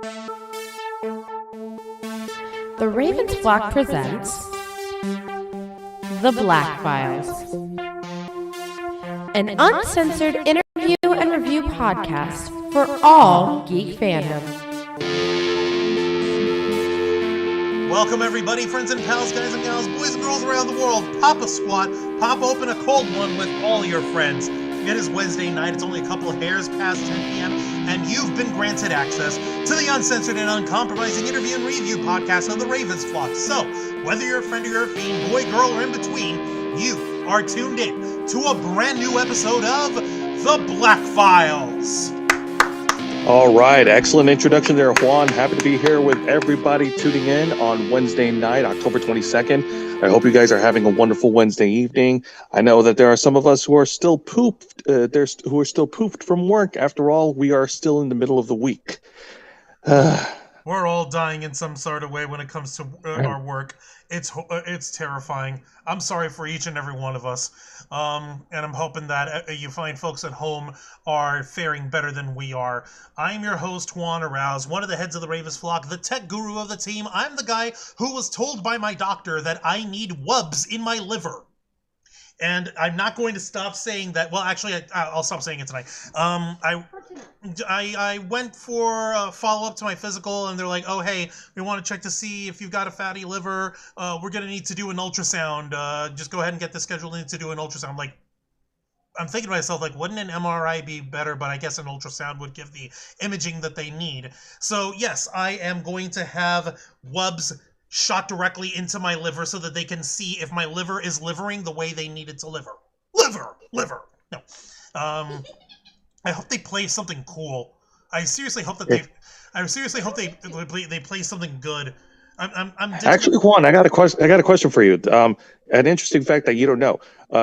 The Ravens Flock presents The Black Files, an uncensored interview and review podcast for all geek fandom. Welcome everybody, friends and pals, guys and gals, boys and girls around the world. Pop a squat, pop open a cold one with all your friends. It is Wednesday night, it's only a couple of hairs past 10 p.m., and you've been granted access to the uncensored and uncompromising interview and review podcast of the Ravens Flock. So, whether you're a friend or you're a fiend, boy, girl, or in between, you are tuned in to a brand new episode of The Black Files. All right, excellent introduction there, Juan. Happy to be here with everybody tuning in on Wednesday night, October 22nd. I hope you guys are having a wonderful Wednesday evening. I know that there are some of us who are still pooped, from work. After all, we are still in the middle of the week. We're all dying in some sort of way when it comes to our work. It's terrifying. I'm sorry for each and every one of us. And I'm hoping that you find folks at home are faring better than we are. I'm your host, Juan Arouse, one of the heads of the Ravens Flock, the tech guru of the team. I'm the guy who was told by my doctor that I need wubs in my liver. And I'm not going to stop saying that. Well, actually, I'll stop saying it tonight. I went for a follow-up to my physical, and they're like, oh, hey, we want to check to see if you've got a fatty liver. We're going to need to do an ultrasound. Just go ahead and get this scheduled in to do an ultrasound. I'm thinking to myself, wouldn't an MRI be better? But I guess an ultrasound would give the imaging that they need. So, yes, I am going to have wubs shot directly into my liver so that they can see if my liver is livering the way they need it to liver. Liver. No. I hope they play something cool. I seriously hope that they play something good. Actually, Juan, I got a question for you. An interesting fact that you don't know.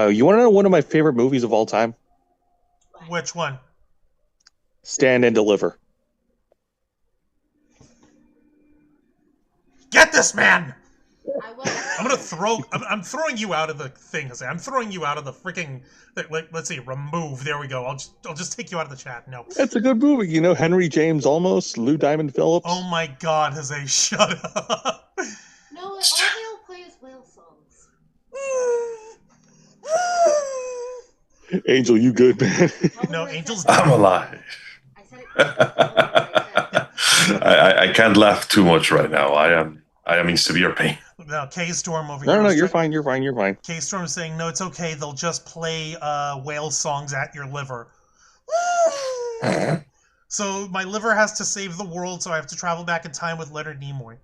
You want to know one of my favorite movies of all time? Which one? Stand and Deliver. Get this man! I'm throwing you out of the thing. I'm throwing you out of the freaking. Let's see, remove. There we go. I'll just take you out of the chat. No. It's a good movie. You know, Henry James Olmos, Lou Diamond Phillips. Oh my God, Jose, shut up. No, all they'll play is whale songs. Angel, you good, man? No, Angel's. I'm alive. I said it. I can't laugh too much right now. I am in severe pain. No, K-Storm over here. No, you're fine. K-Storm's saying, no, it's okay. They'll just play whale songs at your liver. So my liver has to save the world, so I have to travel back in time with Leonard Nimoy.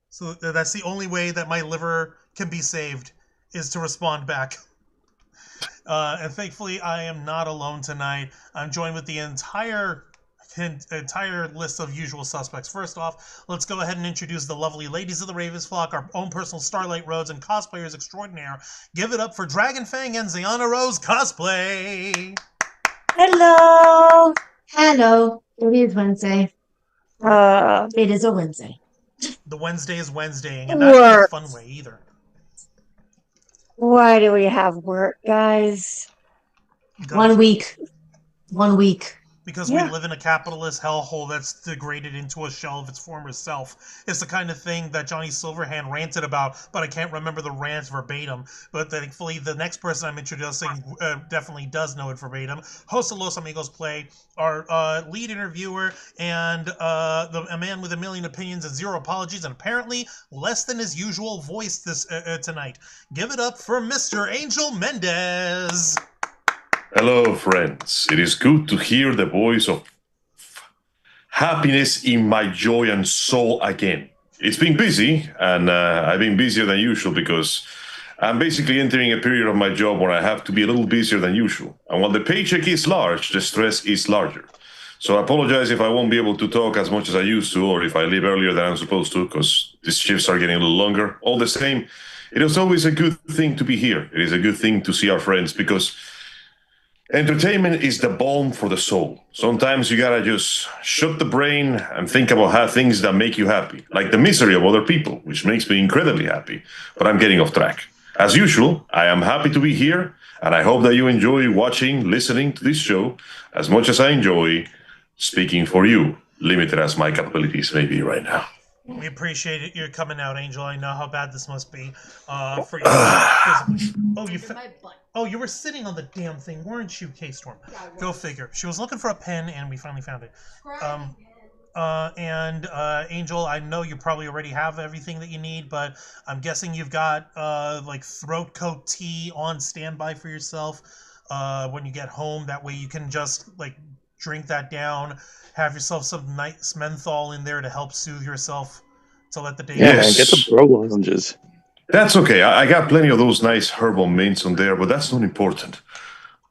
So that's the only way that my liver can be saved, is to respond back. And thankfully, I am not alone tonight. I'm joined with the entire list of usual suspects. First off, let's go ahead and introduce the lovely ladies of the Ravens Flock, our own personal Starlight Roads and cosplayers extraordinaire. Give it up for Dragon Fang and Ziana Rose cosplay. Hello. It is Wednesday. It is a Wednesday. The Wednesday is Wednesdaying, and not in a fun way either. Why do we have work, guys? One week. Because we live in a capitalist hellhole that's degraded into a shell of its former self. It's the kind of thing that Johnny Silverhand ranted about, but I can't remember the rant verbatim. But thankfully, the next person I'm introducing definitely does know it verbatim. Host of Los Amigos Play, our lead interviewer, and a man with a million opinions and zero apologies, and apparently less than his usual voice this tonight. Give it up for Mr. Angel Mendez. Hello, friends. It is good to hear the voice of happiness in my joy and soul again. It's been busy, and I've been busier than usual because I'm basically entering a period of my job where I have to be a little busier than usual. And while the paycheck is large, the stress is larger. So I apologize if I won't be able to talk as much as I used to, or if I leave earlier than I'm supposed to, because these shifts are getting a little longer. All the same, it is always a good thing to be here. It is a good thing to see our friends, because entertainment is the balm for the soul. Sometimes you gotta just shut the brain and think about things that make you happy, like the misery of other people, which makes me incredibly happy. But I'm getting off track. As usual, I am happy to be here, and I hope that you enjoy listening to this show as much as I enjoy speaking for you, limited as my capabilities may be right now. We appreciate it. You're coming out, Angel. I know how bad this must be for you. Oh, you were sitting on the damn thing, weren't you, K-Storm? Go figure. She was looking for a pen, and we finally found it. Angel, I know you probably already have everything that you need, but I'm guessing you've got like throat coat tea on standby for yourself when you get home. That way you can just like drink that down, have yourself some nice menthol in there to help soothe yourself to let the day Yeah, go. man, get the bro lounges. That's okay. I got plenty of those nice herbal mints on there, but that's not important.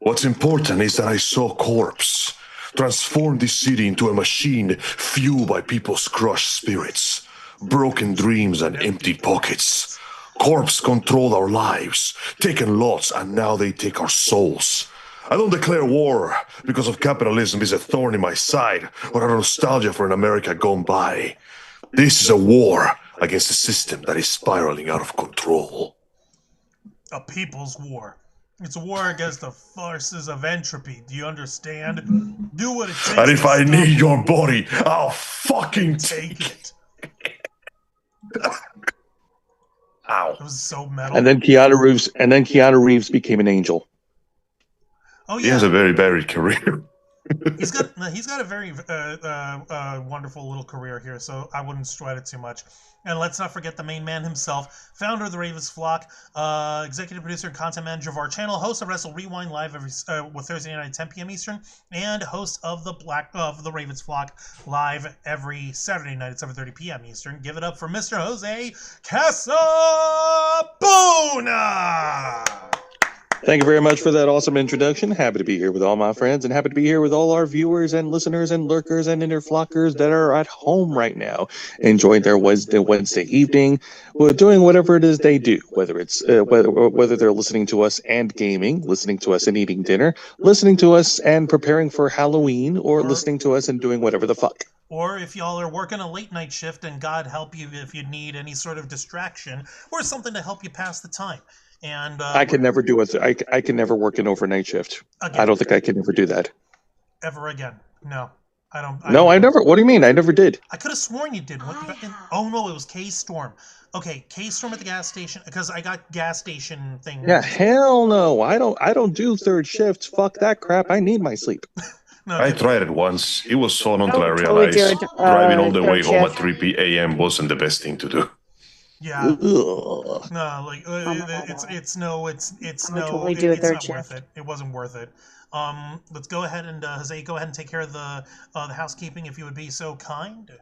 What's important is that I saw Corpse transform this city into a machine fueled by people's crushed spirits, broken dreams, and empty pockets. Corpse controlled our lives, taken lots, and now they take our souls. I don't declare war because of capitalism is a thorn in my side or a nostalgia for an America gone by. This is a war against a system that is spiraling out of control. A people's war. It's a war against the forces of entropy. Do you understand? Do what it takes. And if to I stop need it. your body, I'll fucking take it. Ow. It was so metal. And then Keanu Reeves became an angel. Oh yeah. He has a very varied career. He's got a very wonderful little career here, so I wouldn't sweat it too much. And let's not forget the main man himself, founder of the Ravens Flock, executive producer and content manager of our channel, host of Wrestle Rewind live every Thursday night at 10 p.m. Eastern, and host of the Ravens Flock live every Saturday night at 7:30 p.m. Eastern. Give it up for Mr. Jose Casabona! Thank you very much for that awesome introduction. Happy to be here with all my friends and happy to be here with all our viewers and listeners and lurkers and interflockers that are at home right now, enjoying their Wednesday evening, doing whatever it is they do, whether it's whether they're listening to us and gaming, listening to us and eating dinner, listening to us and preparing for Halloween, or listening to us and doing whatever the fuck. Or if y'all are working a late night shift, and God help you if you need any sort of distraction or something to help you pass the time. And I can never do it. I can never work an overnight shift. Again. I don't think I can ever do that. Ever again? No, I don't. I never. What do you mean? I never did. I could have sworn you did. Oh no, it was K-Storm. Okay, K-Storm at the gas station because I got gas station thing. Yeah, hell no. I don't do third shifts. Fuck that crap. I need my sleep. No, I tried it once. It was fun until I totally realized do it, driving all the third way home at shift. 3 p.m. wasn't the best thing to do. Yeah. Ugh. No, like it's no. totally do a It's third not worth shift. it. It wasn't worth it. Let's go ahead and Jose, go ahead and take care of the housekeeping if you would be so kind.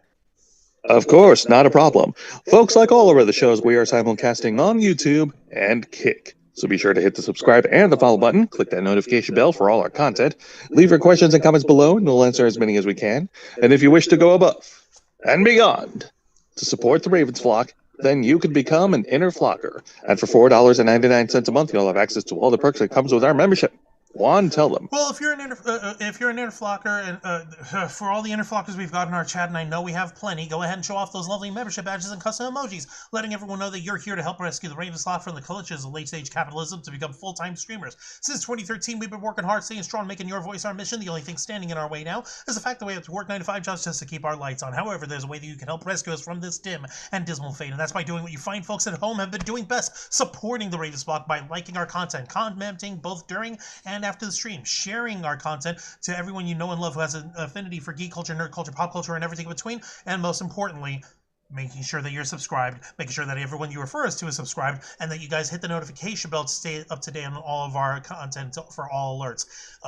Of course, not a problem. Folks, like all our other shows, we are simulcasting on YouTube and Kick. So be sure to hit the subscribe and the follow button. Click that notification bell for all our content. Leave your questions and comments below, and we'll answer as many as we can. And if you wish to go above and beyond to support the Ravens Flock, then you could become an inner flocker. And for $4.99 a month, you'll have access to all the perks that comes with our membership. Juan, tell them. Well, if you're an interflocker, and for all the interflockers we've got in our chat, and I know we have plenty, go ahead and show off those lovely membership badges and custom emojis, letting everyone know that you're here to help rescue the Ravens Flock from the clutches of late-stage capitalism to become full-time streamers. Since 2013, we've been working hard, staying strong, making your voice our mission. The only thing standing in our way now is the fact that we have to work 9 to 5 jobs just to keep our lights on. However, there's a way that you can help rescue us from this dim and dismal fate, and that's by doing what you fine folks at home have been doing best, supporting the Ravens Flock by liking our content, commenting both during and after the stream, sharing our content to everyone you know and love who has an affinity for geek culture, nerd culture, pop culture, and everything in between, and most importantly, making sure that you're subscribed, making sure that everyone you refer us to is subscribed, and that you guys hit the notification bell to stay up to date on all of our content for all alerts.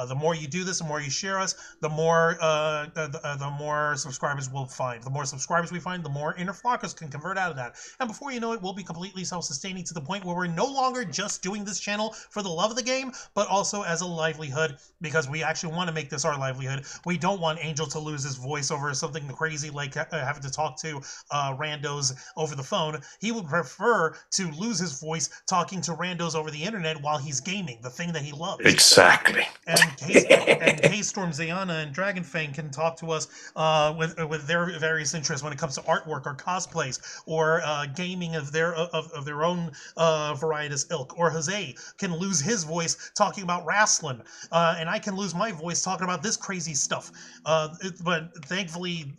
The more you do this, the more you share us, the more subscribers we'll find. The more subscribers we find, the more inner flockers can convert out of that. And before you know it, we'll be completely self-sustaining to the point where we're no longer just doing this channel for the love of the game, but also as a livelihood, because we actually want to make this our livelihood. We don't want Angel to lose his voice over something crazy like having to talk to randos over the phone. He would prefer to lose his voice talking to randos over the internet while he's gaming, the thing that he loves. Exactly. And K-Storm, Zayana, and Dragonfang can talk to us with their various interests when it comes to artwork or cosplays or gaming of their own varietous ilk. Or Jose can lose his voice talking about wrestling, and I can lose my voice talking about this crazy stuff. But thankfully,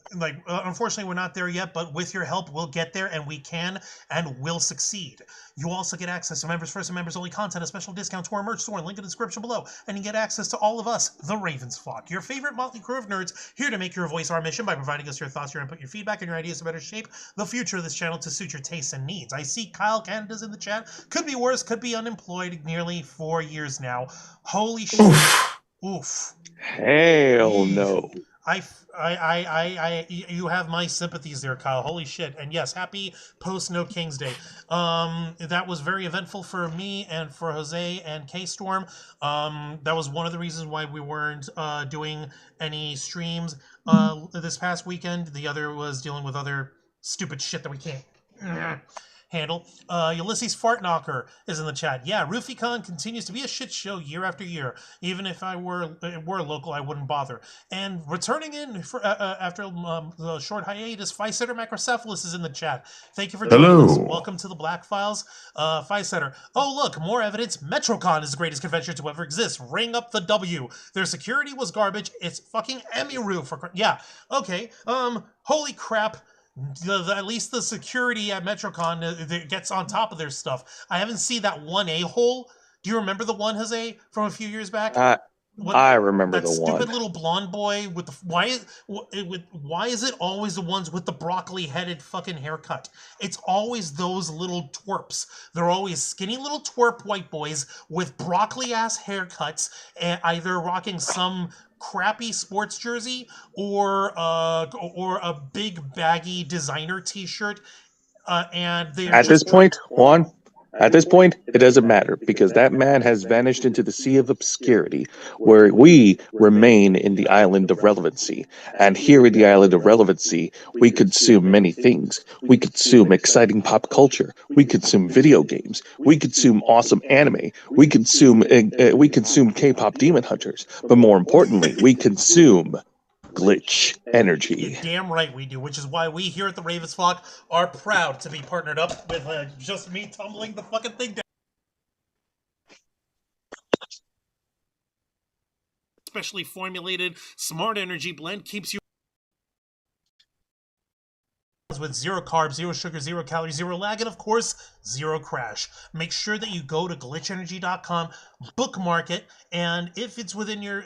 unfortunately, we're not there yet. But with your help, we'll get there, and we can and will succeed. You also get access to members first and members only content, a special discount to our merch store, link in the description below, and you get access to all of us, the Ravens Flock, your favorite motley crew of nerds, here to make your voice our mission by providing us your thoughts, your input, your feedback, and your ideas to better shape the future of this channel to suit your tastes and needs. I see Kyle Canada's in the chat. Could be worse, could be unemployed nearly 4 years now. Holy shit. Oof. Hell no. You have my sympathies there, Kyle. Holy shit. And yes, happy post No King's Day. That was very eventful for me and for Jose and K-Storm. That was one of the reasons why we weren't doing any streams this past weekend. The other was dealing with other stupid shit that we can't handle. Ulysses Fartknocker is in the chat. Yeah, RoofyCon continues to be a shit show year after year. Even if I were local, I wouldn't bother. And returning in for, after the short hiatus, Fisetter Macrocephalus is in the chat. Thank you for joining us. Welcome to the Black Files, Fisetter. Oh, look, more evidence. Metrocon is the greatest convention to ever exist. Ring up the W. Their security was garbage. It's fucking Emiru for... Yeah, okay. Holy crap. At least the security at Metrocon gets on top of their stuff. I haven't seen that one a-hole. Do you remember the one, Jose, from a few years back? I remember the one. That stupid little blonde boy with the... Why is it always the ones with the broccoli-headed fucking haircut? It's always those little twerps. They're always skinny little twerp white boys with broccoli-ass haircuts, and either rocking some crappy sports jersey or a big baggy designer t-shirt, and they at this point, Juan, at this point, it doesn't matter because that man has vanished into the sea of obscurity, where we remain in the island of relevancy. And here in the island of relevancy, we consume many things. We consume exciting pop culture. We consume video games. We consume awesome anime. We consume K-pop demon hunters. But more importantly, we consume glitch energy. You're damn right we do, which is why we here at the Ravens Flock are proud to be partnered up with just me tumbling the fucking thing down. Specially formulated smart energy blend keeps you with 0 carbs, 0 sugar, 0 calories, 0 lag, and of course, 0 crash. Make sure that you go to glitchenergy.com, bookmark it, and if it's within your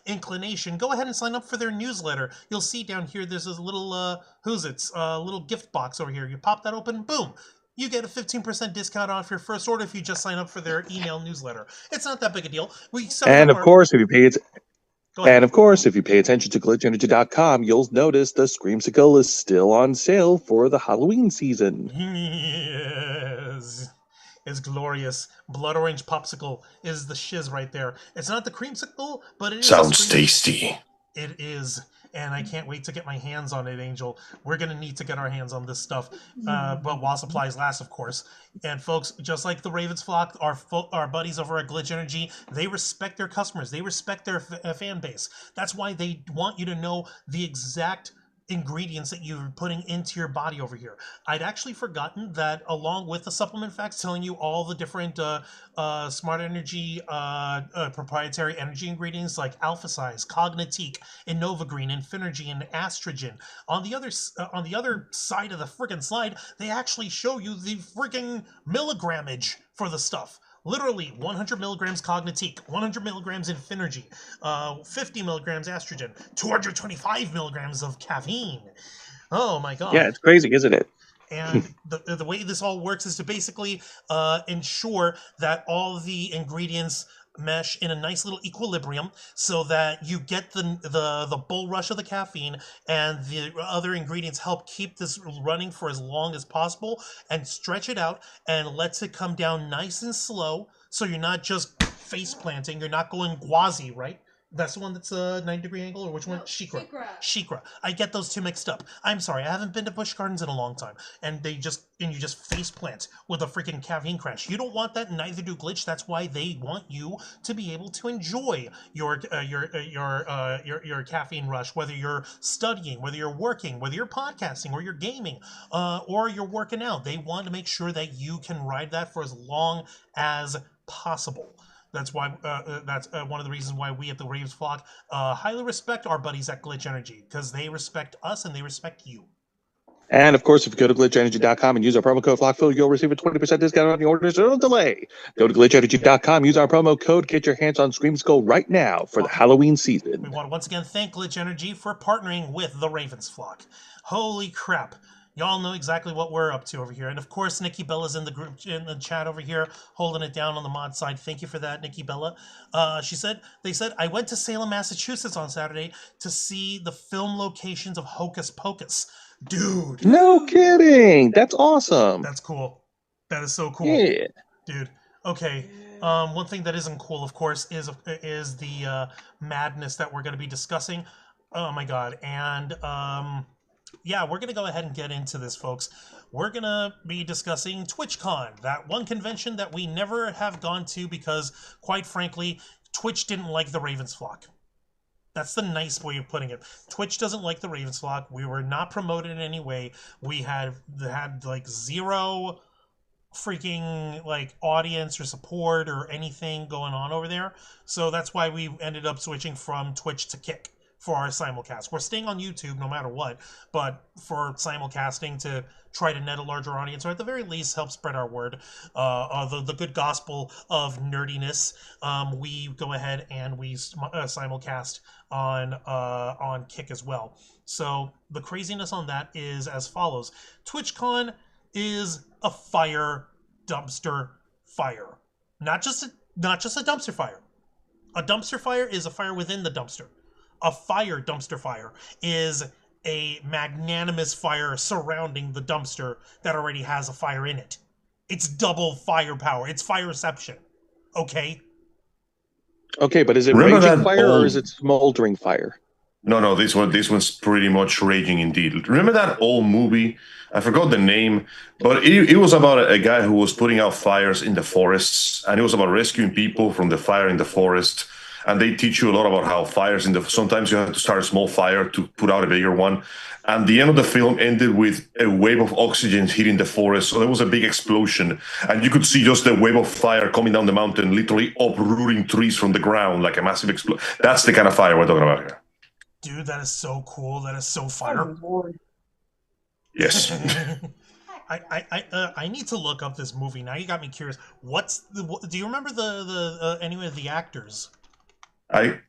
inclination, go ahead and sign up for their newsletter. You'll see down here there's a little little gift box over here. You pop that open, boom. You get a 15% discount off your first order if you just sign up for their email newsletter. It's not that big a deal. And of course, if you pay it. And of course, if you pay attention to glitchenergy.com, you'll notice the Screamsicle is still on sale for the Halloween season. Yes. It's glorious. Blood orange popsicle is the shiz right there. It's not the creamsicle, but it is. Sounds tasty. It is. And I can't wait to get my hands on it, Angel. We're going to need to get our hands on this stuff. But while supplies last, of course. And folks, just like the Ravens Flock, our buddies over at Glitch Energy, they respect their customers. They respect their fan base. That's why they want you to know the exact ingredients that you're putting into your body over here. I'd actually forgotten that along with the supplement facts telling you all the different smart energy proprietary energy ingredients like Alpha Size, Cognitique, Innovagreen, Infinergy, and Astrogen. On the other side of the freaking slide, they actually show you the freaking milligrammage for the stuff. Literally 100 milligrams Cognitique, 100 milligrams Infinergy, 50 milligrams Astrogen, 225 milligrams of caffeine. Oh my god. Yeah, it's crazy, isn't it? And the way this all works is to basically ensure that all the ingredients mesh in a nice little equilibrium so that you get the bull rush of the caffeine, and the other ingredients help keep this running for as long as possible and stretch it out and lets it come down nice and slow, so you're not just face planting, you're not going gwazi, right? That's the one that's a 90-degree angle, or which one? No, Shikra. Shikra. Shikra. I get those two mixed up. I'm sorry, I haven't been to Busch Gardens in a long time, and you just face plant with a freaking caffeine crash. You don't want that, and neither do Glitch. That's why they want you to be able to enjoy your caffeine rush, whether you're studying, whether you're working, whether you're podcasting, or you're gaming, or you're working out. They want to make sure that you can ride that for as long as possible. That's why. That's one of the reasons why we at the Raves Flock highly respect our buddies at Glitch Energy, because they respect us and they respect you. And of course, if you go to glitchenergy.com and use our promo code FlockFill, you'll receive a 20% discount on your orders. So don't delay. Go to glitchenergy.com, use our promo code, get your hands on Scream Skull right now for the Halloween season. We want to once again thank Glitch Energy for partnering with the Ravens Flock. Holy crap. Y'all know exactly what we're up to over here. And of course, Nikki Bella's in the group, in the chat over here, holding it down on the mod side. Thank you for that, Nikki Bella. They said, I went to Salem, Massachusetts on Saturday to see the film locations of Hocus Pocus. Dude. No kidding. That's awesome. That's cool. That is so cool. Yeah. Dude. Okay. One thing that isn't cool, of course, is the madness that we're going to be discussing. Oh my god. And yeah, we're going to go ahead and get into this, folks. We're going to be discussing TwitchCon, that one convention that we never have gone to because, quite frankly, Twitch didn't like the Ravens Flock. That's the nice way of putting it. Twitch doesn't like the Ravens Flock. We were not promoted in any way. We had like zero freaking like audience or support or anything going on over there. So that's why we ended up switching from Twitch to Kick for our simulcast. We're staying on YouTube no matter what, but for simulcasting to try to net a larger audience, or at the very least help spread our word, the good gospel of nerdiness, we go ahead and we simulcast on Kick as well. So the craziness on that is as follows. TwitchCon is a fire dumpster fire. Not just a dumpster fire. A dumpster fire is a fire within the dumpster. A fire dumpster fire is a magnanimous fire surrounding the dumpster that already has a fire in it. It's double firepower. It's fire reception. Okay? Okay, but is it Remember raging that fire or old- is it smoldering fire? No, this one's pretty much raging indeed. Remember that old movie? I forgot the name, but it was about a guy who was putting out fires in the forests, and it was about rescuing people from the fire in the forest. And they teach you a lot about how fires sometimes you have to start a small fire to put out a bigger one. And the end of the film ended with a wave of oxygen hitting the forest. So there was a big explosion. And you could see just the wave of fire coming down the mountain, literally uprooting trees from the ground like a massive explosion. That's the kind of fire we're talking about here. Dude, that is so cool. That is so fire. Oh, Lord. Yes. I need to look up this movie. Now you got me curious. Do you remember any of the actors? I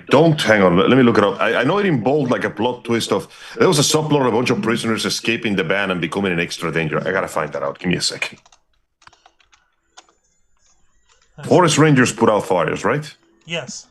don't. Hang on. Let me look it up. I know it involved like a plot twist of there was a subplot of a bunch of prisoners escaping the ban and becoming an extra danger. I gotta find that out. Give me a second. Forest Rangers put out fires, right? Yes.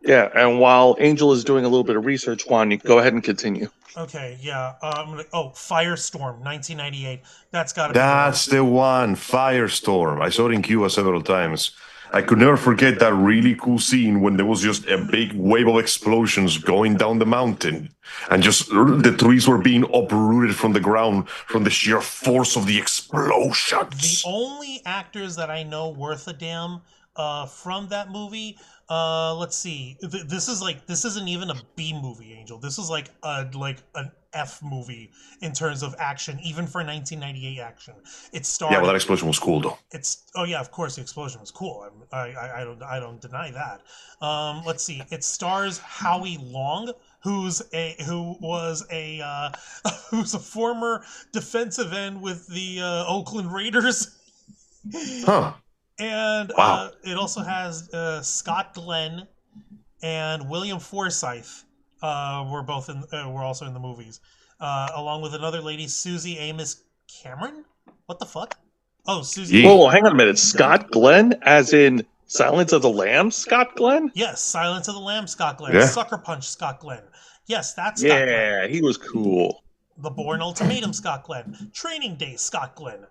Yeah, and while Angel is doing a little bit of research, Juan, you go ahead and continue. Okay, yeah. Firestorm, 1998. That's got to be. That's the one. Firestorm. I saw it in Cuba several times. I could never forget that really cool scene when there was just a big wave of explosions going down the mountain and just the trees were being uprooted from the ground from the sheer force of the explosions. The only actors that I know worth a damn from that movie, let's see. This isn't even a B movie, Angel. This is like an F movie in terms of action, even for 1998 action. It starred. Yeah, well, that explosion was cool though. Yeah, of course the explosion was cool. I don't deny that. Let's see. It stars Howie Long, who's a former defensive end with the Oakland Raiders. Huh. And wow. It also has Scott Glenn and William Forsythe. We're also in the movies, along with another lady, Susie Amos Cameron. What the fuck? Oh, Susie. Yeah. Whoa, hang on a minute. Scott Glenn, as in Silence of the Lambs, Scott Glenn? Yes, Silence of the Lambs, Scott Glenn. Yeah. Sucker Punch, Scott Glenn. Yes, that's Scott Glenn. Yeah, he was cool. The Bourne Ultimatum, Scott Glenn. Training Day, Scott Glenn.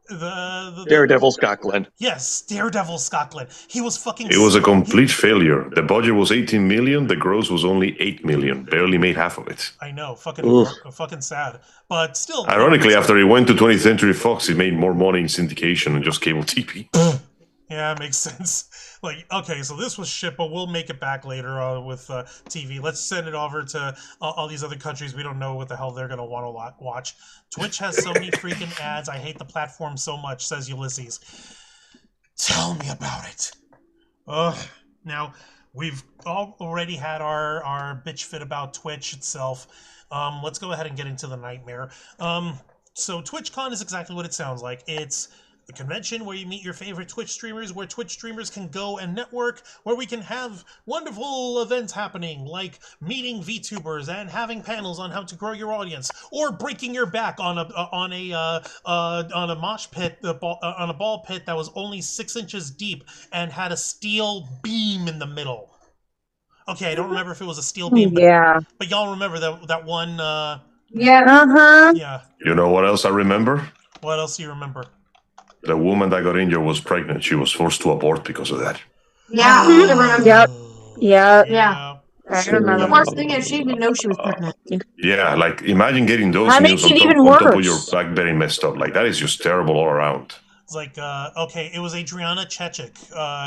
The Daredevil Scotland. Yes, Daredevil Scotland. He was fucking. It was a complete failure. The budget was 18 million. The gross was only 8 million. Barely made half of it. I know, fucking sad. But still. Ironically, after he went to 20th Century Fox, he made more money in syndication and just cable TV. Yeah, it makes sense. Like, okay, so this was shit, but we'll make it back later with TV. Let's send it over to all these other countries. We don't know what the hell they're going to want to watch. Twitch has so many freaking ads. I hate the platform so much, says Ulysses. Tell me about it. Ugh. Now, we've already had our bitch fit about Twitch itself. Let's go ahead and get into the nightmare. So TwitchCon is exactly what it sounds like. It's a convention where you meet your favorite Twitch streamers, where Twitch streamers can go and network, where we can have wonderful events happening, like meeting VTubers and having panels on how to grow your audience, or breaking your back on a mosh pit, on a ball pit that was only 6 inches deep and had a steel beam in the middle. Okay, I don't remember if it was a steel beam, but y'all remember that one. Yeah. You know what else I remember? What else do you remember? The woman that got injured was pregnant. She was forced to abort because of that. Yeah, I remember. Yeah. I remember. The worst thing is she didn't know she was pregnant. Yeah, like imagine getting those That news makes it on even top of worse. your back very messed up. Like that is just terrible all around. It's like, okay, it was Adriana Chechik.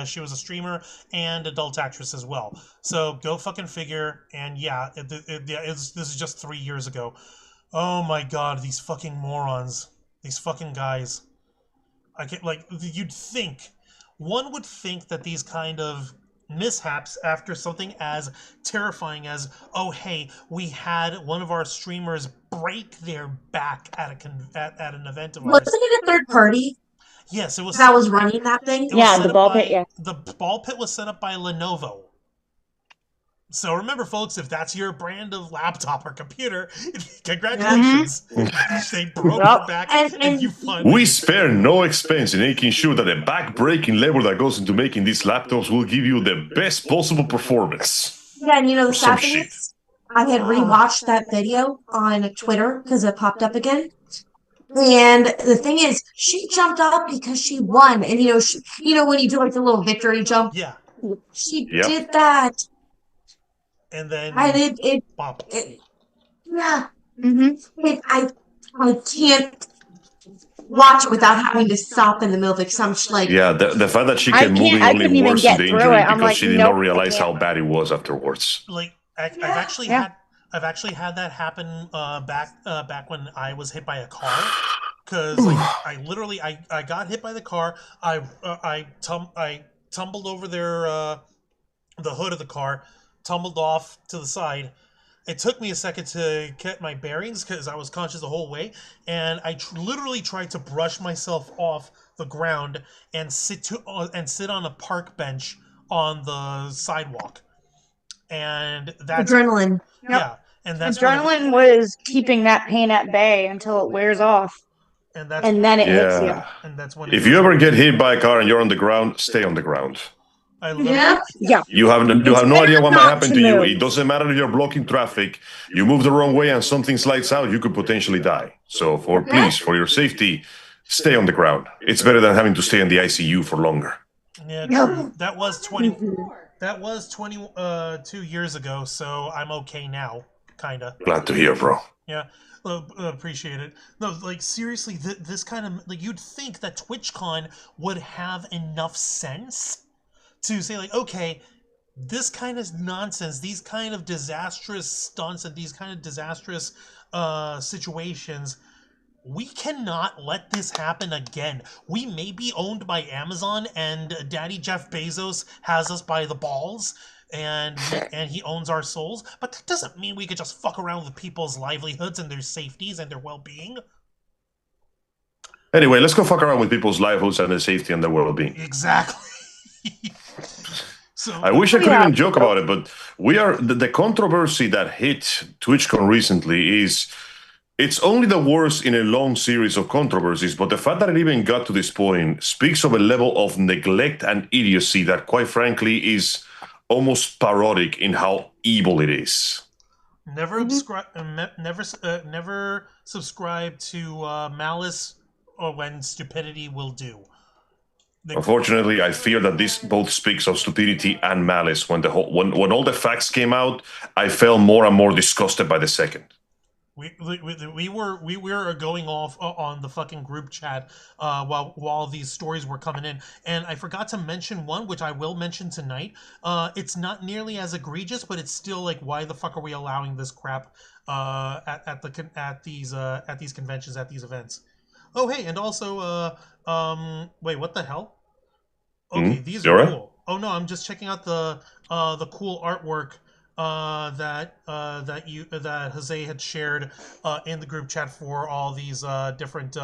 She was a streamer and adult actress as well. So go fucking figure. And yeah, this is just 3 years ago. Oh my god, these fucking morons. These fucking guys. I get one would think that these kind of mishaps after something as terrifying as, oh hey, we had one of our streamers break their back at an event of ours. Wasn't it a third party? Yes, it was. That was running that thing. The ball pit. Yeah, the ball pit was set up by Lenovo. So remember, folks, if that's your brand of laptop or computer, congratulations. They broke your back and you funded. We spare no expense in making sure that the back-breaking labor that goes into making these laptops will give you the best possible performance. Yeah, and you know the sad thing is, I had rewatched that video on Twitter because it popped up again. And the thing is, she jumped up because she won. And you know when you do like the little victory jump? Yeah. She did that. And then it yeah. I can't watch it without having to stop in the middle of it. I'm just like, yeah, the fact that she kept moving only worsened the injury because she did not realize how bad it was afterwards. Like I've actually had that happen back when I was hit by a car. Because I got hit by the car. I tumbled over the hood of the car, tumbled off to the side. It took me a second to get my bearings because I was conscious the whole way, and I literally tried to brush myself off the ground and sit on a park bench on the sidewalk. And that's adrenaline. Yeah, and that's adrenaline was keeping that pain at bay until it wears off. And then it hits you. And that's when if you ever get hit by a car and you're on the ground, stay on the ground. Yeah. You have no idea what might happen to you. It doesn't matter if you're blocking traffic. You move the wrong way and something slides out, you could potentially die. So please, for your safety, stay on the ground. It's better than having to stay in the ICU for longer. Yeah, true. That was 22 years ago, so I'm okay now, kinda. Glad to hear, bro. Yeah. Appreciate it. No, like seriously, this kind of like you'd think that TwitchCon would have enough sense to say like, okay, this kind of nonsense, these kind of disastrous stunts and these kind of disastrous situations, we cannot let this happen again. We may be owned by Amazon and Daddy Jeff Bezos has us by the balls. And he owns our souls, but that doesn't mean we could just fuck around with people's livelihoods and their safeties and their well-being. Anyway, let's go fuck around with people's livelihoods and their safety and their well-being. Exactly. So I wish I could even joke about it, but the controversy that hit TwitchCon recently it's only the worst in a long series of controversies, but the fact that it even got to this point speaks of a level of neglect and idiocy that, quite frankly, is almost parodic in how evil it is. Never subscribe to malice when stupidity will do. Unfortunately, I fear that this both speaks of stupidity and malice. When all the facts came out, I felt more and more disgusted by the second. We were going off on the fucking group chat while these stories were coming in, and I forgot to mention one, which I will mention tonight. It's not nearly as egregious, but it's still like, why the fuck are we allowing this crap at these conventions, at these events? Oh hey, and also wait, what the hell? Okay, these are right? cool. Oh no, I'm just checking out the cool artwork that Jose had shared in the group chat for all these different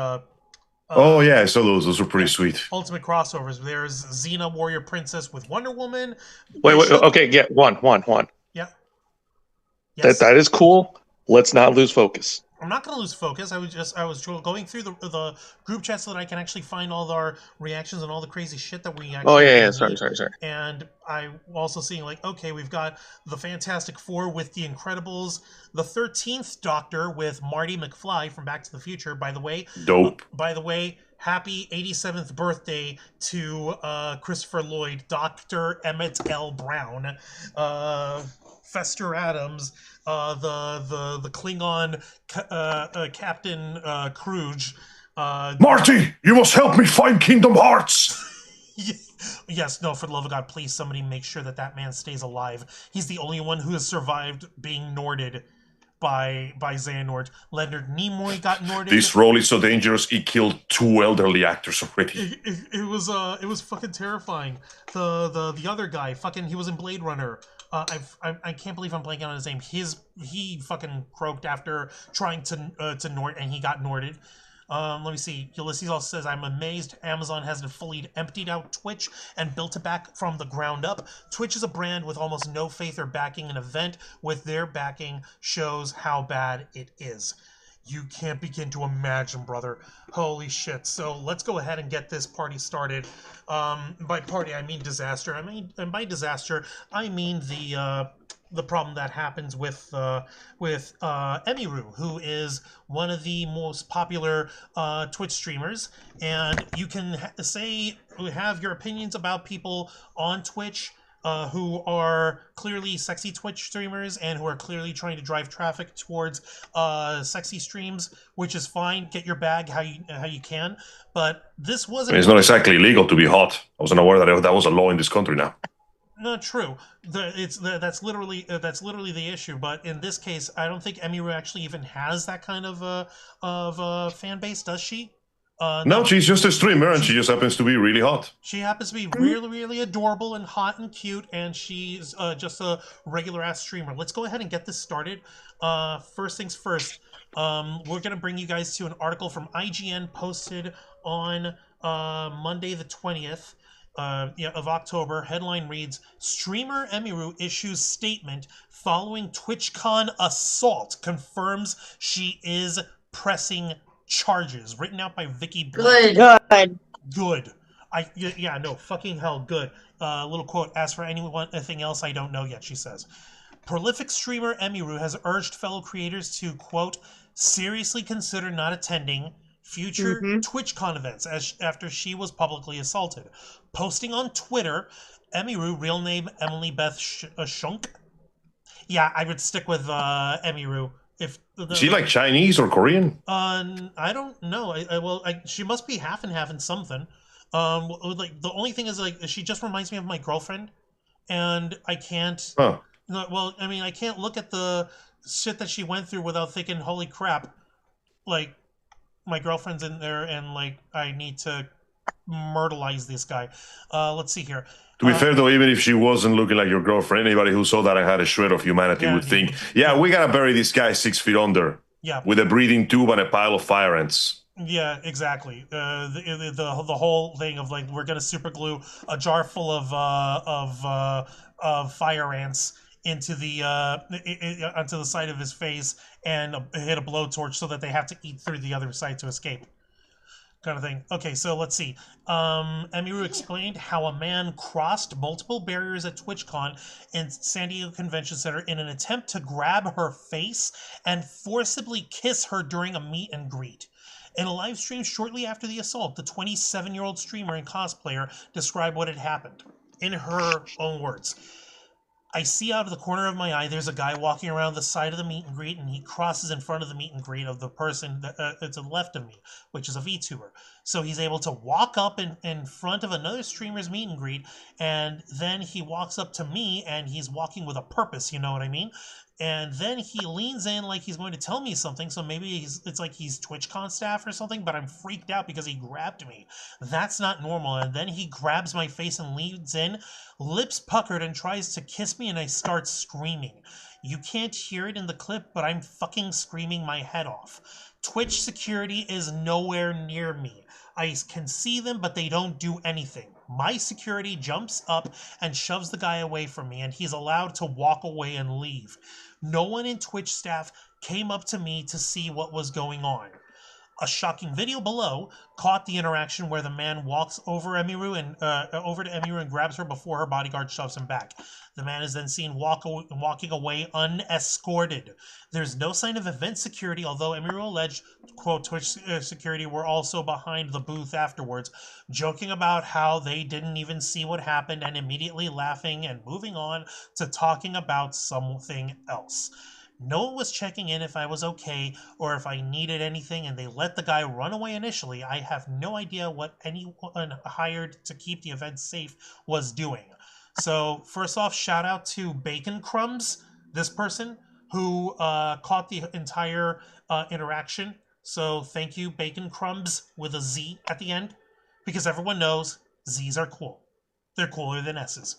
oh yeah, I saw those. Those were pretty sweet. ultimate crossovers. There's Xena Warrior Princess with Wonder Woman. Wait, okay, yeah, one. Yeah. Yes. That is cool. Let's not lose focus. I'm not going to lose focus. I was going through the group chat so that I can actually find all our reactions and all the crazy shit that we actually. Oh yeah. Sorry. And I'm also seeing like, okay, we've got the Fantastic Four with the Incredibles, the 13th Doctor with Marty McFly from Back to the Future. By the way, dope. By the way, happy 87th birthday to Christopher Lloyd, Dr. Emmett L. Brown, Fester Adams. The Klingon Captain Kruge. Marty, you must help me find Kingdom Hearts. Yes, no, for the love of God, please somebody make sure that man stays alive. He's the only one who has survived being Norded by Xehanort. Leonard Nimoy got Norded. This role is so dangerous, he killed 2 elderly actors already. It was fucking terrifying. The other guy, fucking, he was in Blade Runner. I can't believe I'm blanking on his name. He fucking croaked after trying to Nord, and he got Norded. Let me see. Ulysses also says, I'm amazed Amazon hasn't fully emptied out Twitch and built it back from the ground up. Twitch is a brand with almost no faith or backing. An event with their backing shows how bad it is. You can't begin to imagine, brother. Holy shit. So let's go ahead and get this party started. By party, I mean disaster. And by disaster, I mean the problem that happens with Emiru, who is one of the most popular Twitch streamers. And you can have your opinions about people on Twitch who are clearly sexy Twitch streamers and who are clearly trying to drive traffic towards sexy streams, which is fine. Get your bag how you can, but this wasn't. It's not exactly illegal to be hot. I wasn't aware that was a law in this country now. Not true. That's literally the issue. But in this case, I don't think Emiru actually even has that kind of fan base, does she? No, she's just a streamer, and she just happens to be really hot. She happens to be really, really adorable and hot and cute, and she's just a regular-ass streamer. Let's go ahead and get this started. First things first, we're going to bring you guys to an article from IGN posted on Monday the 20th of October. Headline reads, Streamer Emiru issues statement following TwitchCon assault, confirms she is pressing charges. Written out by Vicky Blake. Good. No, fucking hell, good. Little quote, as for anything else I don't know yet, she says. Prolific streamer Emiru has urged fellow creators to, quote, seriously consider not attending future TwitchCon events after she was publicly assaulted. Posting on Twitter, Emiru, real name Emily Beth Shunk. Yeah, I would stick with Emiru. Is she like Chinese or Korean? I don't know. She must be half and half in something. Like the only thing is like she just reminds me of my girlfriend, and I can't. Huh. Well, I mean, I can't look at the shit that she went through without thinking, "Holy crap!" Like my girlfriend's in there, and like I need to myrtleize this guy. Let's see here. To be fair, though, even if she wasn't looking like your girlfriend, anybody who saw that and had a shred of humanity would think, we gotta bury this guy 6 feet under. Yeah. With a breathing tube and a pile of fire ants. Yeah, exactly. The whole thing of like we're gonna super glue a jar full of fire ants into the onto the side of his face and hit a blowtorch so that they have to eat through the other side to escape. Kind of thing. Okay, so let's see. Emiru explained how a man crossed multiple barriers at TwitchCon in San Diego Convention Center in an attempt to grab her face and forcibly kiss her during a meet and greet. In a live stream shortly after the assault, the 27-year-old streamer and cosplayer described what had happened. In her own words, I see out of the corner of my eye there's a guy walking around the side of the meet and greet, and he crosses in front of the meet and greet of the person that, to the left of me, which is a VTuber. So he's able to walk up in front of another streamer's meet and greet, and then he walks up to me, and he's walking with a purpose, you know what I mean? And then he leans in like he's going to tell me something, so maybe it's like he's TwitchCon staff or something, but I'm freaked out because he grabbed me. That's not normal. And then he grabs my face and leans in, lips puckered, and tries to kiss me, and I start screaming. You can't hear it in the clip, but I'm fucking screaming my head off. Twitch security is nowhere near me. I can see them, but they don't do anything. My security jumps up and shoves the guy away from me, and he's allowed to walk away and leave. No one in Twitch staff came up to me to see what was going on. A shocking video below caught the interaction where the man walks over Emiru and over to Emiru and grabs her before her bodyguard shoves him back. The man is then seen walking away unescorted. There's no sign of event security, although Emiru alleged, quote, Twitch security were also behind the booth afterwards, joking about how they didn't even see what happened and immediately laughing and moving on to talking about something else. No one was checking in if I was okay or if I needed anything, and they let the guy run away initially. I have no idea what anyone hired to keep the event safe was doing. So first off, shout out to Bacon Crumbs, this person who caught the entire interaction. So thank you, Bacon Crumbs, with a Z at the end, because everyone knows Z's are cool. They're cooler than S's.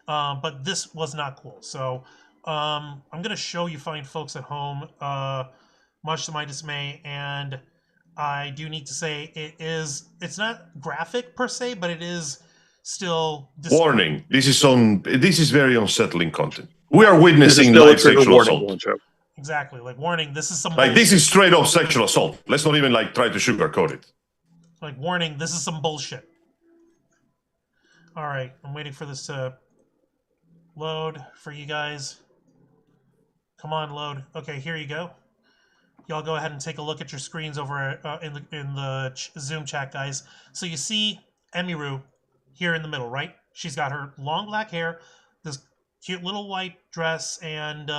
But this was not cool. So I'm going to show you fine folks at home, much to my dismay, and I do need to say it's not graphic per se, but it is still warning. This is very unsettling content. We are witnessing live sexual assault. Exactly. Like, warning, this is some like bullshit. This is straight up sexual assault. Let's not even like try to sugarcoat it. Like, warning, this is some bullshit. All right, I'm waiting for this to load for you guys. Come on, load. Okay, here you go. Y'all go ahead and take a look at your screens over in the Zoom chat, guys. So you see Emiru here in the middle, right? She's got her long black hair, this cute little white dress, and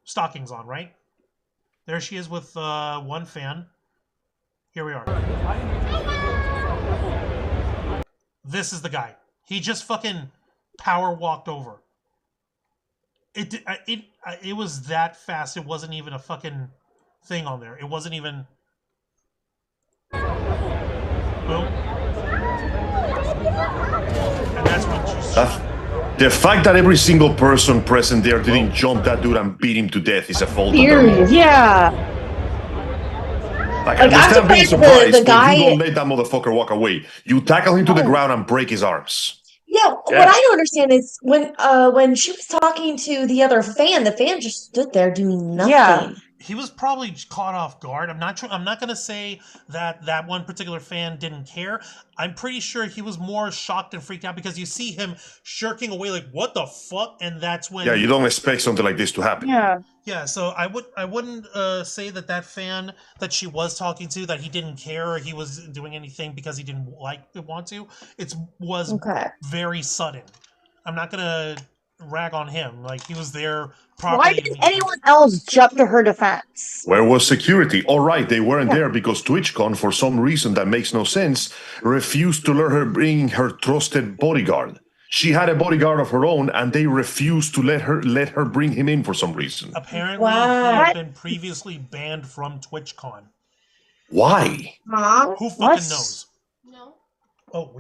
stockings on, right? There she is with one fan. Here we are. This is the guy. He just fucking power walked over. It was that fast. It wasn't even a fucking thing on there. It wasn't even. Boom. And that's what the fact that every single person present there didn't jump that dude and beat him to death is a fault of their own. Yeah. Like, I understand being surprised, but you don't let that motherfucker walk away. You tackle him to the ground and break his arms. Yeah, what I don't understand is when she was talking to the other fan, the fan just stood there doing nothing. Yeah. He was probably caught off guard. I'm not going to say that one particular fan didn't care. I'm pretty sure he was more shocked and freaked out because you see him shirking away like, what the fuck? And that's when... Yeah, you don't expect something like this to happen. Yeah. Yeah, so I wouldn't say that fan that she was talking to, that he didn't care or he was doing anything because he didn't want to. It was very sudden. I'm not going to rag on him. Like, he was there properly. Why didn't anyone else jump to her defense? Where was security? All right, they weren't there because TwitchCon, for some reason that makes no sense, refused to let her bring her trusted bodyguard. She had a bodyguard of her own, and they refused to let her bring him in for some reason. Apparently, he had been previously banned from TwitchCon. Why? Who fucking knows? No. Oh,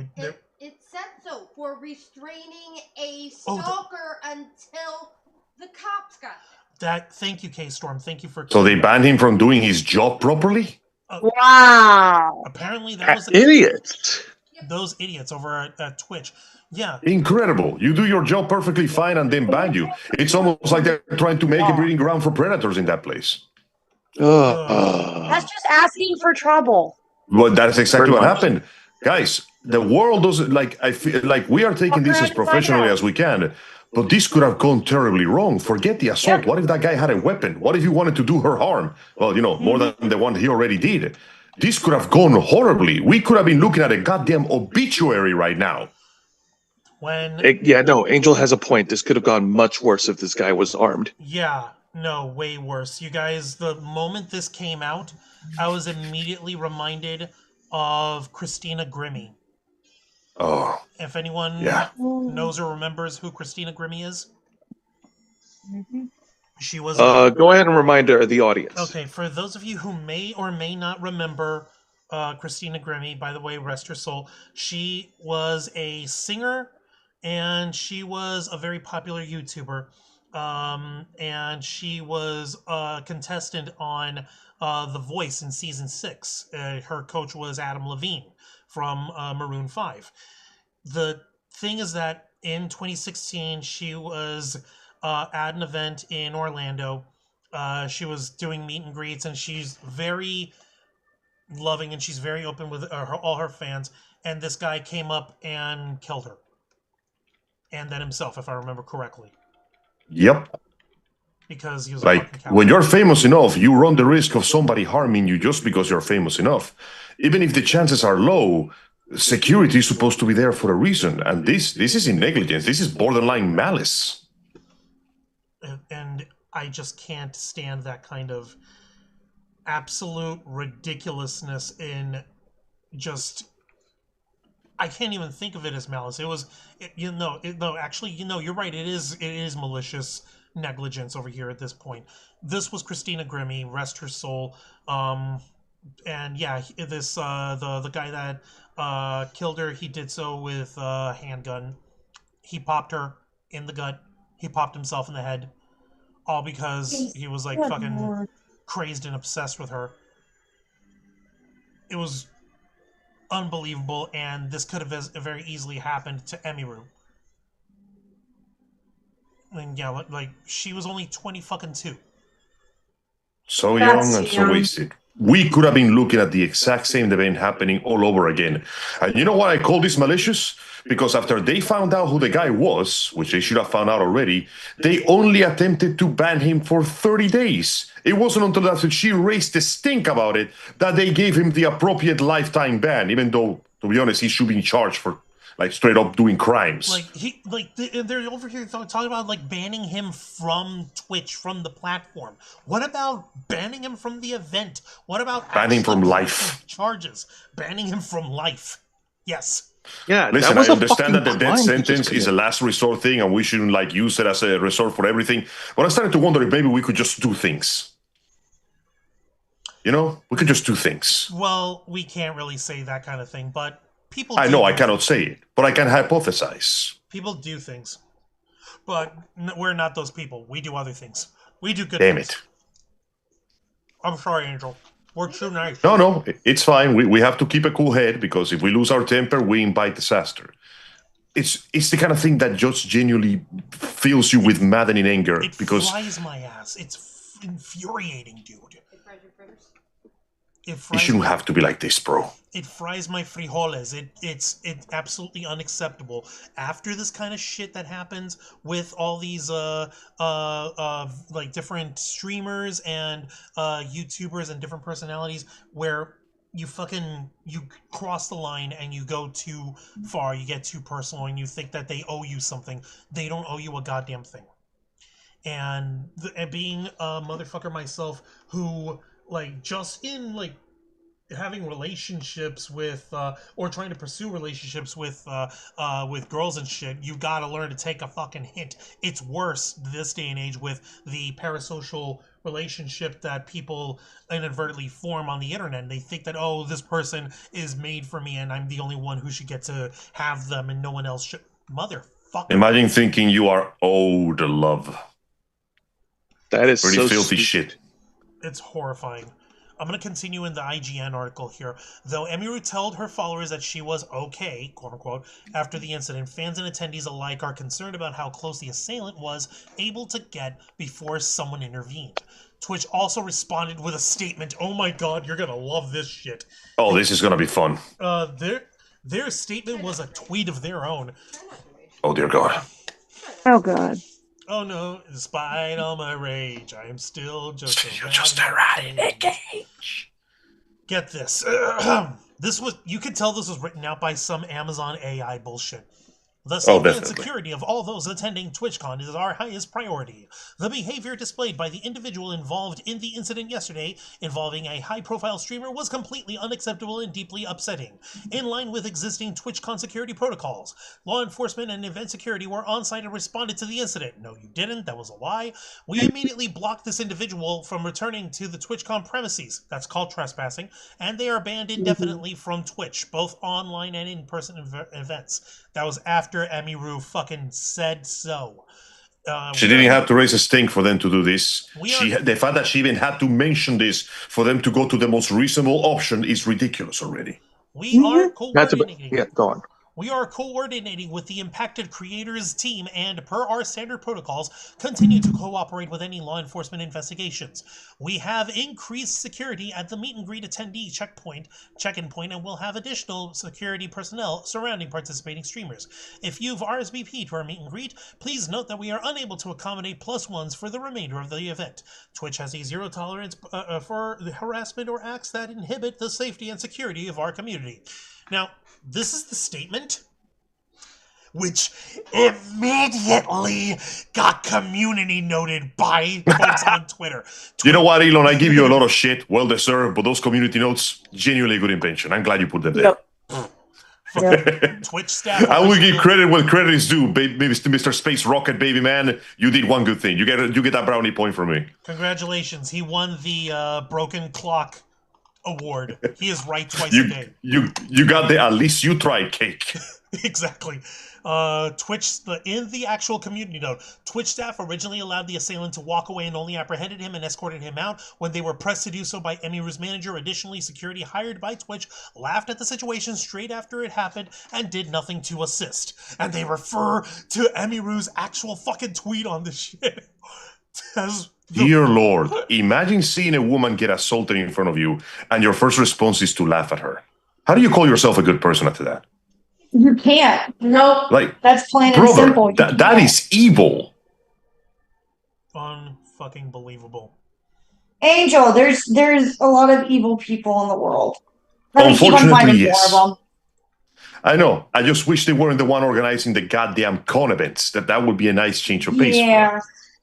it said so for restraining a stalker until the cops got there. Thank you, K-Storm. Thank you for... So they banned him from doing his job properly? Wow. Apparently that was... Idiots. Those idiots over at Twitch. Yeah. Incredible. You do your job perfectly fine and then ban you. It's almost like they're trying to make a breeding ground for predators in that place. That's just asking for trouble. Well, that's exactly what happened. Guys, the world doesn't, like, I feel like we are taking this as professionally as we can, but this could have gone terribly wrong. Forget the assault. What if that guy had a weapon? What if he wanted to do her harm? Well, more than the one he already did. this could have gone horribly. We could have been looking at a goddamn obituary right now. Angel has a point. This could have gone much worse if this guy was armed. Yeah, no, way worse. You guys, the moment this came out, I was immediately reminded of Christina Grimmie. Oh. If anyone knows or remembers who Christina Grimmie is. She was... go ahead and remind the audience. Okay, for those of you who may or may not remember Christina Grimmie, by the way, rest her soul, she was a singer and she was a very popular YouTuber. And she was a contestant on The Voice in season 6. Her coach was Adam Levine from Maroon 5. The thing is that in 2016, she was at an event in Orlando. She was doing meet and greets, and she's very loving and she's very open with all her fans. And this guy came up and killed her. And then himself, if I remember correctly. Yep. Because he was like, when you're famous enough, you run the risk of somebody harming you just because you're famous enough. Even if the chances are low, security is supposed to be there for a reason. And this isn't negligence. This is borderline malice. And I just can't stand that kind of absolute ridiculousness in just... I can't even think of it as malice. It was, actually, you're right. It is malicious negligence over here at this point. This was Christina Grimmie, rest her soul. And yeah, this the guy that killed her, he did so with a handgun. He popped her in the gut. He popped himself in the head, all because he was like fucking crazed and obsessed with her. It was unbelievable, and this could have very easily happened to Emiru. And yeah, like she was only 22. So young and so wasted. We could have been looking at the exact same event happening all over again. And you know why I call this malicious? Because after they found out who the guy was, which they should have found out already, they only attempted to ban him for 30 days. It wasn't until after she raised the stink about it that they gave him the appropriate lifetime ban, even though, to be honest, he should be in charge for like straight up doing crimes. They're over here talking about like banning him from Twitch, from the platform. What about banning him from the event? What about banning him from life? Charges, banning him from life. Yes. Yeah. Listen, I understand that the death sentence is a last resort thing, and we shouldn't like use it as a resort for everything. But I started to wonder if maybe we could just do things. You know, we could just do things. Well, we can't really say that kind of thing, but people. I know I cannot say it, but I can hypothesize. People do things, but we're not those people. We do other things. We do good Damn things. It. I'm sorry, Angel. We're too nice. No, it's fine. We have to keep a cool head, because if we lose our temper, we invite disaster. It's the kind of thing that just genuinely fills you with maddening anger. It fries my ass. It's infuriating, dude. It shouldn't have to be like this, bro. It fries my frijoles. It's absolutely unacceptable. After this kind of shit that happens with all these like different streamers and YouTubers and different personalities, where you cross the line and you go too far, you get too personal, and you think that they owe you something. They don't owe you a goddamn thing. And being a motherfucker myself, who like just in like having relationships with or trying to pursue relationships with girls and shit, you gotta learn to take a fucking hint. It's worse this day and age with the parasocial relationship that people inadvertently form on the internet, and they think that, oh, this person is made for me and I'm the only one who should get to have them and no one else should. Motherfucker. Imagine thinking you are owed love. That is pretty so filthy stupid. shit. It's horrifying. I'm going to continue in the IGN article here. Though Emiru told her followers that she was okay, quote-unquote, after the incident, fans and attendees alike are concerned about how close the assailant was able to get before someone intervened. Twitch also responded with a statement. Oh my god, you're going to love this shit. Oh, this is going to be fun. Their statement was a tweet of their own. Oh, dear God. Oh, God. Oh no, despite all my rage, I am still just a rat in a cage. Get this. You could tell this was written out by some Amazon AI bullshit. The safety and security of all those attending TwitchCon is our highest priority. The behavior displayed by the individual involved in the incident yesterday involving a high-profile streamer was completely unacceptable and deeply upsetting. In line with existing TwitchCon security protocols, law enforcement and event security were on-site and responded to the incident. No, you didn't. That was a lie. We immediately blocked this individual from returning to the TwitchCon premises. That's called trespassing. And they are banned indefinitely from Twitch, both online and in-person events. That was after Emiru fucking said so. She didn't have to raise a stink for them to do this. The fact that she even had to mention this for them to go to the most reasonable option is ridiculous already. We are coordinating. Yeah, go on. We are coordinating with the impacted creators team and, per our standard protocols, continue to cooperate with any law enforcement investigations. We have increased security at the meet and greet attendee check-in point, and will have additional security personnel surrounding participating streamers. If you've RSVP'd to our meet and greet, please note that we are unable to accommodate +1s for the remainder of the event. Twitch has a zero tolerance for the harassment or acts that inhibit the safety and security of our community. Now, this is the statement, which immediately got community noted by folks on Twitter. You know what, Elon? I give you a lot of shit, well deserved, but those community notes, genuinely good intention. I'm glad you put them there. Twitch staff. I will give credit when credit is due, Mr. Space Rocket Baby Man. You did one good thing. You get that brownie point from me. Congratulations. He won the Broken Clock award. He is right twice a day. You got the at least you tried cake. Exactly. Twitch, in the actual community note, Twitch staff originally allowed the assailant to walk away and only apprehended him and escorted him out when they were pressed to do so by Emiru's manager. Additionally, security hired by Twitch laughed at the situation straight after it happened and did nothing to assist. And they refer to Emiru's actual fucking tweet on this shit as Dear Lord, imagine seeing a woman get assaulted in front of you and your first response is to laugh at her. How do you call yourself a good person after that? You can't. Nope. Like, that's plain and simple. That is evil. Unfucking believable. Angel, there's a lot of evil people in the world. Unfortunately, yes. I know. I just wish they weren't the one organizing the goddamn con events. That would be a nice change of pace. Yeah.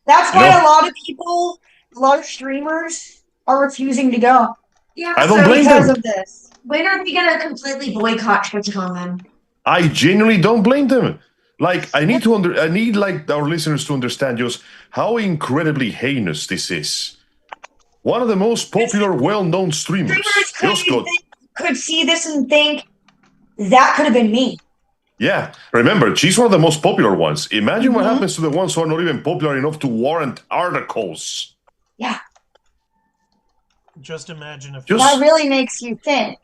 That's why a lot of people, a lot of streamers are refusing to go. Yeah, I don't blame because them. of this. When are we going to completely boycott TwitchCon then? I genuinely don't blame them. Like, I need like our listeners to understand just how incredibly heinous this is. One of the most popular, well-known streamers could see this and think, that could have been me. Yeah, remember, she's one of the most popular ones. Imagine what happens to the ones who are not even popular enough to warrant articles. Yeah. Just imagine if that really makes you think.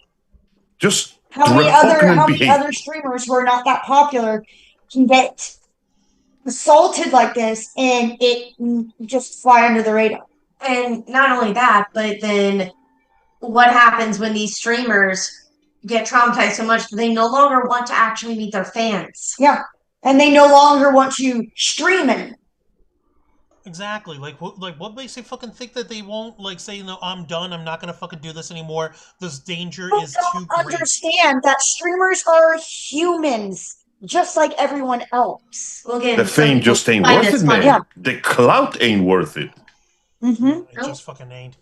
Just how many other streamers who are not that popular can get assaulted like this and it just fly under the radar. And not only that, but then what happens when these streamers get traumatized so much that they no longer want to actually meet their fans? Yeah, and they no longer want to stream it. Exactly. Like what makes they fucking think that they won't say, no, I'm done. I'm not gonna fucking do this anymore. This danger is too great. Understand that streamers are humans, just like everyone else. Well, again, the fame just ain't worth it, man. Yeah. The clout ain't worth it. It just fucking ain't.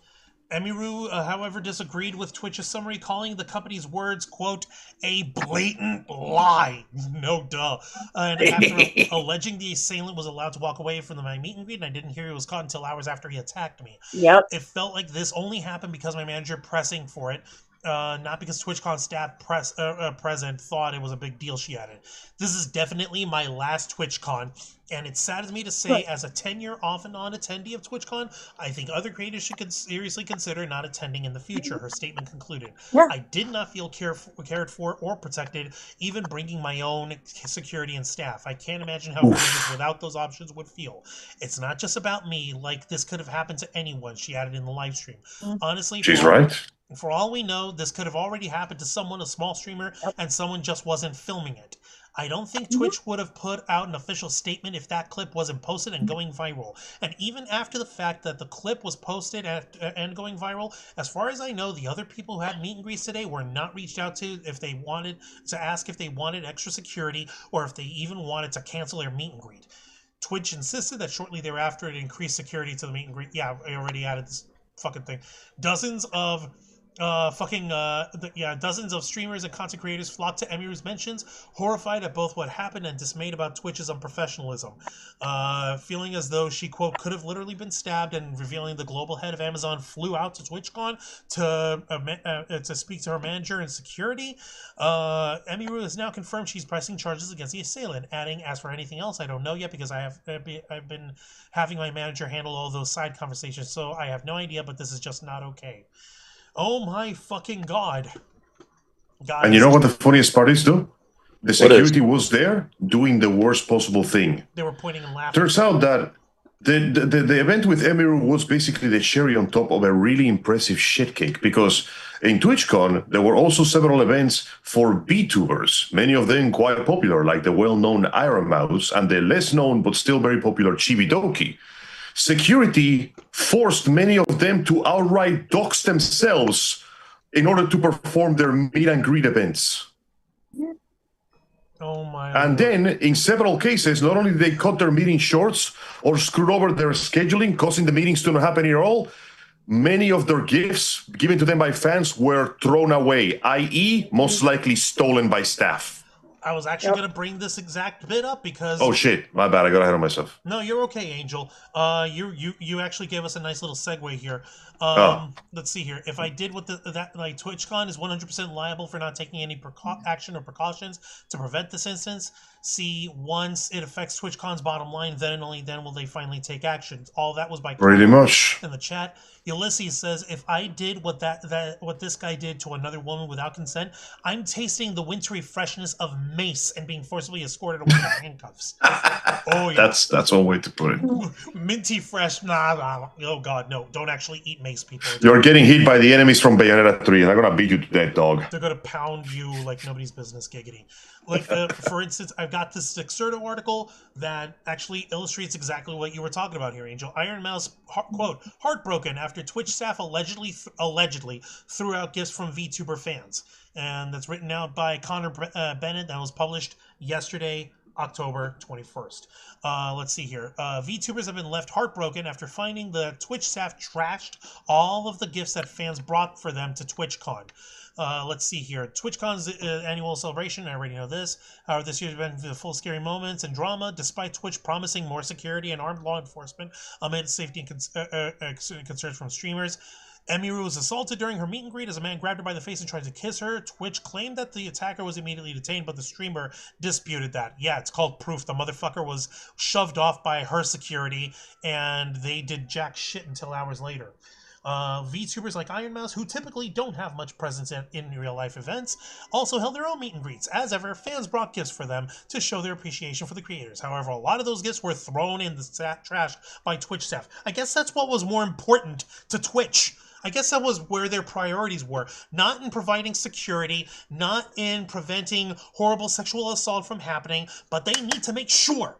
Emiru, however, disagreed with Twitch's summary, calling the company's words, quote, a blatant lie. No duh. And after alleging the assailant was allowed to walk away from the meet and greet, and I didn't hear he was caught until hours after he attacked me. Yep. It felt like this only happened because my manager pressing for it, not because TwitchCon staff present thought it was a big deal, she added. This is definitely my last TwitchCon, and it saddens me to say, as a 10-year off and on attendee of TwitchCon, I think other creators should seriously consider not attending in the future, her statement concluded. Yeah. I did not feel cared for or protected, even bringing my own security and staff. I can't imagine how creators without those options would feel. It's not just about me, this could have happened to anyone, she added in the live stream. Honestly, she's right. For all we know, this could have already happened to someone, a small streamer, and someone just wasn't filming it. I don't think Twitch would have put out an official statement if that clip wasn't posted and going viral. And even after the fact that the clip was posted and going viral, as far as I know, the other people who had meet and greets today were not reached out to if they wanted to ask if they wanted extra security or if they even wanted to cancel their meet and greet. Twitch insisted that shortly thereafter it increased security to the meet and greet. Yeah, I already added this fucking thing. Dozens of dozens of streamers and content creators flocked to Emiru's mentions, horrified at both what happened and dismayed about Twitch's unprofessionalism, feeling as though she, quote, could have literally been stabbed, and revealing the global head of Amazon flew out to TwitchCon to speak to her manager and security. Emiru has now confirmed she's pressing charges against the assailant, adding, as for anything else, I don't know yet because I've been having my manager handle all those side conversations, so I have no idea, but this is just not okay. Oh my fucking god. And you know what the funniest part is, though? The security was there doing the worst possible thing. They were pointing and laughing. Turns out that the event with Emiru was basically the cherry on top of a really impressive shitcake, because in TwitchCon, there were also several events for VTubers, many of them quite popular, like the well-known Ironmouse and the less-known but still very popular Chibidoki. Security forced many of them to outright dox themselves in order to perform their meet and greet events. Oh my And Lord. then, in several cases, not only did they cut their meeting shorts or screwed over their scheduling, causing the meetings to not happen at all, many of their gifts given to them by fans were thrown away, i.e., most likely stolen by staff. I was actually going to bring this exact bit up because... Oh, shit. My bad. I got ahead of myself. No, you're okay, Angel. You actually gave us a nice little segue here. Let's see here. If I did what like TwitchCon is 100% liable for not taking any action or precautions to prevent this instance. See, once it affects TwitchCon's bottom line, then and only then will they finally take action. All that was by pretty much in the chat. Ulysses says, if I did what this guy did to another woman without consent, I'm tasting the wintry freshness of mace and being forcibly escorted away in handcuffs. Oh yeah, that's one way to put it. Minty fresh. Nah. Oh god, no! Don't actually eat mace, people. You're getting hit by the enemies from Bayonetta 3, and they're gonna beat you to death, dog. They're gonna pound you like nobody's business, giggity. Like, for instance, I've got this Dexerto article that actually illustrates exactly what you were talking about here, Angel. Ironmouse, quote, heartbroken after Twitch staff allegedly threw out gifts from VTuber fans. And that's written out by Connor Bennett. That was published yesterday, October 21st. Let's see here. VTubers have been left heartbroken after finding the Twitch staff trashed all of the gifts that fans brought for them to TwitchCon. Let's see here. TwitchCon's annual celebration, I already know this. However, this year's been full of scary moments and drama, despite Twitch promising more security and armed law enforcement amid safety and concerns from streamers. Emiru was assaulted during her meet and greet as a man grabbed her by the face and tried to kiss her. Twitch claimed that the attacker was immediately detained, but the streamer disputed that. Yeah, it's called proof. The motherfucker was shoved off by her security, and they did jack shit until hours later. VTubers like Ironmouse, who typically don't have much presence in real-life events, also held their own meet and greets. As ever, fans brought gifts for them to show their appreciation for the creators. However, a lot of those gifts were thrown in the trash by Twitch staff. I guess that's what was more important to Twitch. I guess that was where their priorities were. Not in providing security, not in preventing horrible sexual assault from happening, but they need to make sure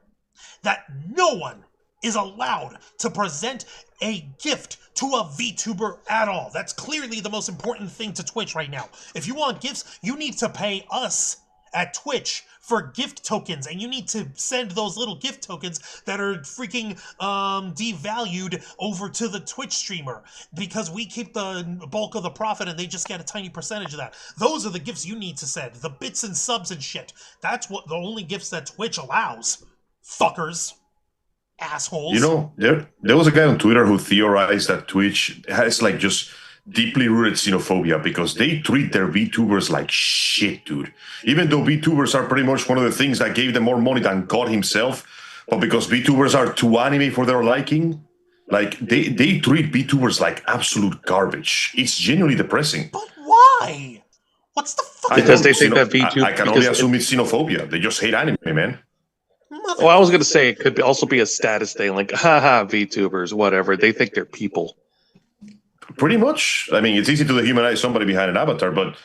that no one is allowed to present a gift to a VTuber at all. That's clearly the most important thing to Twitch right now. If you want gifts, you need to pay us at Twitch for gift tokens, and you need to send those little gift tokens that are freaking devalued over to the Twitch streamer, because we keep the bulk of the profit and they just get a tiny percentage of that. Those are the gifts you need to send, the bits and subs and shit. That's what the only gifts that Twitch allows. Fuckers. Assholes. You know, there was a guy on Twitter who theorized that Twitch has like just deeply rooted xenophobia because they treat their VTubers like shit, dude. Even though VTubers are pretty much one of the things that gave them more money than God himself, but because VTubers are too anime for their liking, like they treat VTubers like absolute garbage. It's genuinely depressing. But why? What's the fuck? Because they think that VTuber... I can only assume it's xenophobia. They just hate anime, man. Well, I was going to say it could also be a status thing, like, haha, VTubers, whatever. They think they're people. Pretty much. I mean, it's easy to dehumanize somebody behind an avatar, but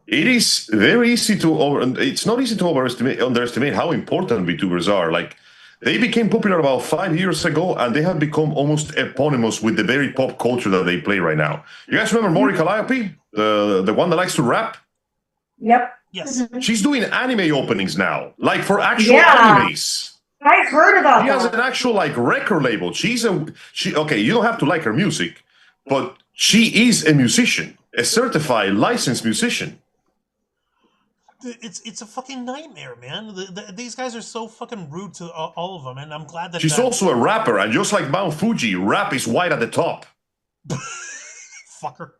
It is very easy to it's not easy to underestimate how important VTubers are. Like, they became popular about 5 years ago, and they have become almost eponymous with the very pop culture that they play right now. You guys remember Mori Calliope, the one that likes to rap? Yep. Yes. She's doing anime openings now, like for actual animes. I heard about She has that. an actual like record label. Okay, you don't have to like her music, but she is a musician, a certified licensed musician. It's a fucking nightmare, man. These guys are so fucking rude to all of them, and I'm glad that she's also a rapper, and just like Mount Fuji, rap is white at the top. Fucker.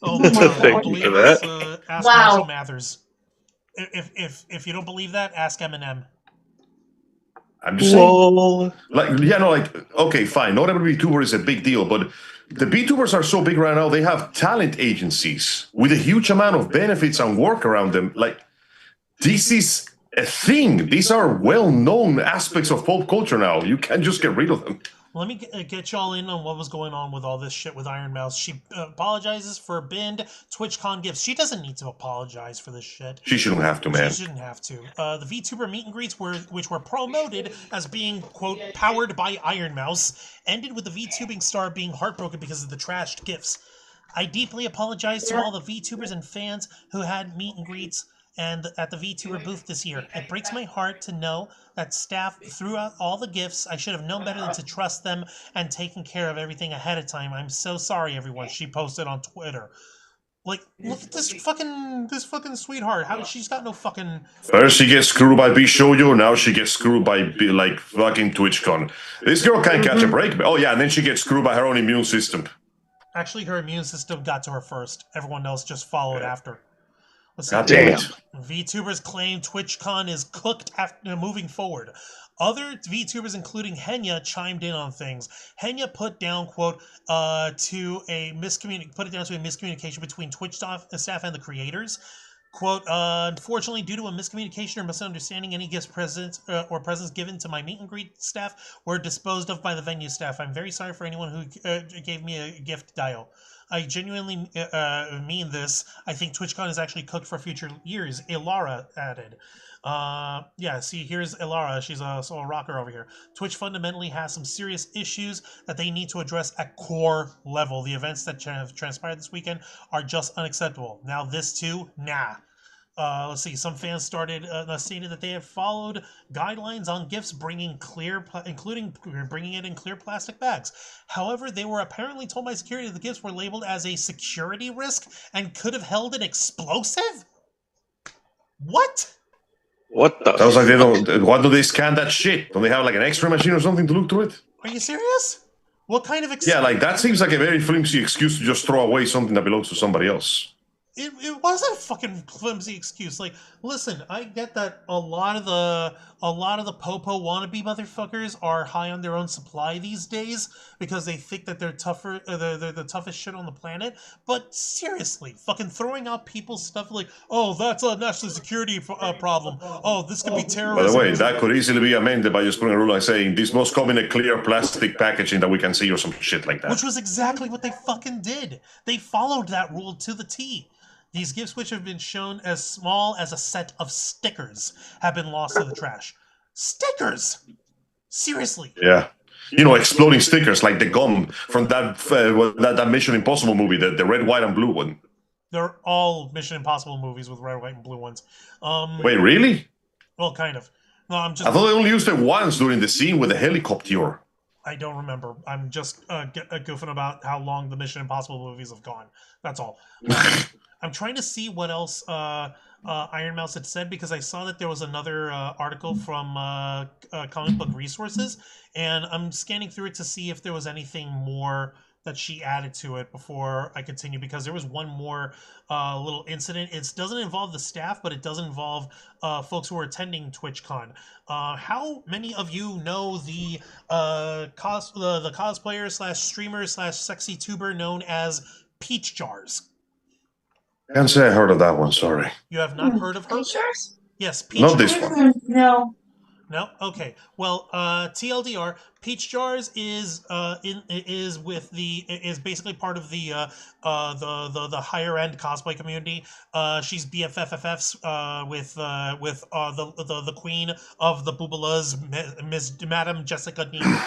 Oh my God. Thank you for that. Ask Marshall Mathers. If you don't believe that, ask Eminem. I'm just saying, okay, fine. Not every VTuber is a big deal, but the VTubers are so big right now. They have talent agencies with a huge amount of benefits and work around them. Like, this is a thing. These are well-known aspects of pop culture now. You can't just get rid of them. Let me get y'all in on what was going on with all this shit with Ironmouse. She apologizes for binned TwitchCon gifts. She doesn't need to apologize for this shit. She shouldn't have to, man. She shouldn't have to. The VTuber meet and greets, which were promoted as being, quote, powered by Ironmouse, ended with the VTubing star being heartbroken because of the trashed gifts. I deeply apologize to all the VTubers and fans who had meet and greets and at the VTuber booth this year. It breaks my heart to know that staff threw out all the gifts. I should have known better than to trust them and taken care of everything ahead of time. I'm so sorry, everyone. She posted on Twitter. Like, look at this fucking sweetheart. How she's got no fucking. First she gets screwed by Bishoyo, now she gets screwed by like fucking TwitchCon. This girl can't catch a break. Oh yeah, and then she gets screwed by her own immune system. Actually, her immune system got to her first. Everyone else just followed after. God damn it. VTubers claim TwitchCon is cooked after moving forward. Other VTubers, including Henya, chimed in on things. Henya put down, quote, to a miscommunication between Twitch staff and the creators. Quote, unfortunately, due to a miscommunication or misunderstanding, any gifts presents given to my meet and greet staff were disposed of by the venue staff. I'm very sorry for anyone who gave me a gift dial. I genuinely mean this. I think TwitchCon is actually cooked for future years, Ilara added. Yeah, see, here's Ilara. She's a rocker over here. Twitch fundamentally has some serious issues that they need to address at core level. The events that have transpired this weekend are just unacceptable. Now this too? Nah. Let's see. Some fans stated that they have followed guidelines on gifts, including bringing it in clear plastic bags. However, they were apparently told by security that the gifts were labeled as a security risk and could have held an explosive. What? What the? Sounds like they don't. Why do they scan that shit? Don't they have like an X-ray machine or something to look through it? Are you serious? What kind of? Yeah, like that seems like a very flimsy excuse to just throw away something that belongs to somebody else. It wasn't a fucking flimsy excuse. Like, listen, I get that a lot of the popo wannabe motherfuckers are high on their own supply these days because they think that they're tougher, they're the toughest shit on the planet. But seriously, fucking throwing out people's stuff like, oh, that's a national security problem. Oh, this could be terrorism. By the way, that could easily be amended by just putting a rule like saying this must come in a clear plastic packaging that we can see or some shit like that. Which was exactly what they fucking did. They followed that rule to the T. These gifts, which have been shown as small as a set of stickers, have been lost to the trash. Stickers? Seriously? Yeah. You know, exploding stickers like the gum from that Mission Impossible movie, the red, white, and blue one. They're all Mission Impossible movies with red, white, and blue ones. Wait, really? Well, kind of. No, I thought they only used it once during the scene with the helicopter. I don't remember. I'm just goofing about how long the Mission Impossible movies have gone. That's all. I'm trying to see what else Ironmouse had said, because I saw that there was another article from Comic Book Resources, and I'm scanning through it to see if there was anything more that she added to it before I continue, because there was one more little incident. It doesn't involve the staff, but it does involve folks who are attending TwitchCon. How many of you know the cosplayer slash streamer slash sexy tuber known as Peachjars? Can't say I heard of that one, sorry. You have not heard of her? Peachjars? Yes, Peachjars. Not this one. No. No. Okay. Well, TLDR, Peachjars is basically part of the higher end cosplay community. She's BFFFs with the queen of the Boobalas, Miss Madam Jessica Neal.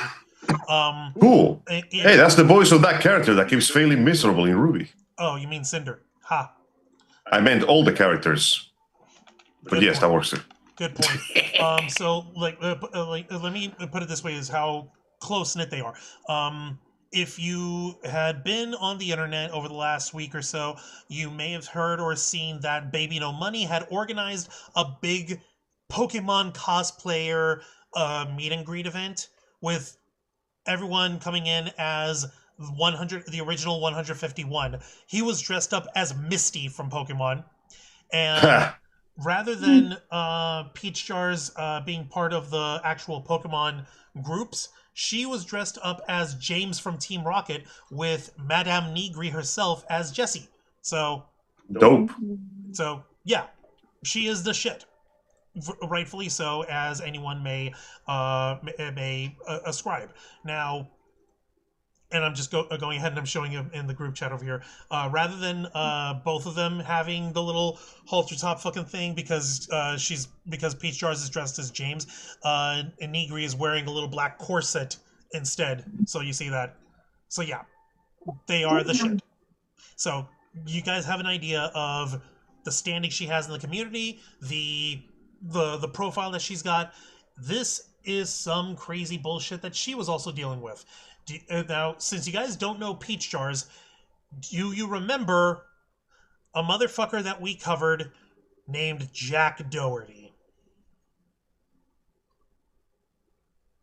Cool. Hey, that's the voice of that character that keeps failing miserable in Ruby. Oh, you mean Cinder? Ha. I meant all the characters. But Good yes, point. that works too. Good point. So let me put it this way: is how close knit they are. If you had been on the internet over the last week or so, you may have heard or seen that Baby No Money had organized a big Pokemon cosplayer meet and greet event with everyone coming in as the original 151. He was dressed up as Misty from Pokemon, and rather than Peachjars being part of the actual Pokemon groups, she was dressed up as James from Team Rocket with Madame Negri herself as Jessie. So dope. So yeah, she is the shit. Rightfully so, as anyone may ascribe. Now, and I'm just going ahead and I'm showing you in the group chat over here. Rather than both of them having the little halter top fucking thing because Peachjars is dressed as James, and Negri is wearing a little black corset instead. So you see that. So yeah, they are the shit. So you guys have an idea of the standing she has in the community, the profile that she's got. This is some crazy bullshit that she was also dealing with. Now, since you guys don't know Peachjars, do you remember a motherfucker that we covered named Jack Doherty?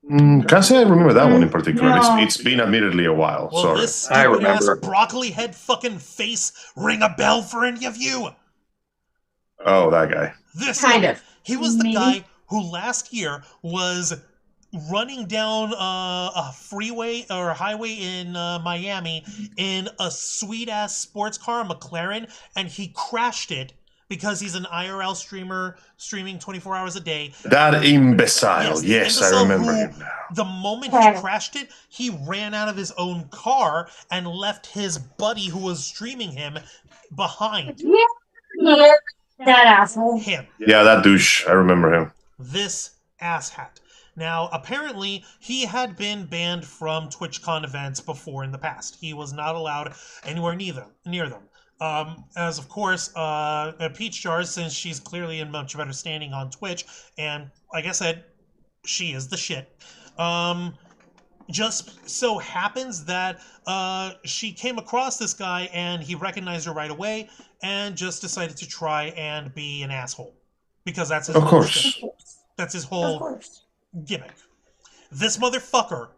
Can't say I remember that one in particular. No. It's been admittedly a while. Well, sorry. This stupid-ass broccoli head fucking face ring a bell for any of you? Oh, that guy. This kind of. He was the guy who last year was running down a freeway or highway in Miami in a sweet-ass sports car, a McLaren, and he crashed it because he's an IRL streamer streaming 24 hours a day. That imbecile. Yes, I remember him now. The moment he crashed it, he ran out of his own car and left his buddy who was streaming him behind. Yeah. That asshole. Him. Yeah, that douche. I remember him. This asshat. Now, apparently, he had been banned from TwitchCon events before in the past. He was not allowed anywhere near them. As of course, Peachjars, since she's clearly in much better standing on Twitch, and like I said, she is the shit. Just so happens that she came across this guy and he recognized her right away and just decided to try and be an asshole. Because that's his whole shit. That's his whole gimmick. This motherfucker,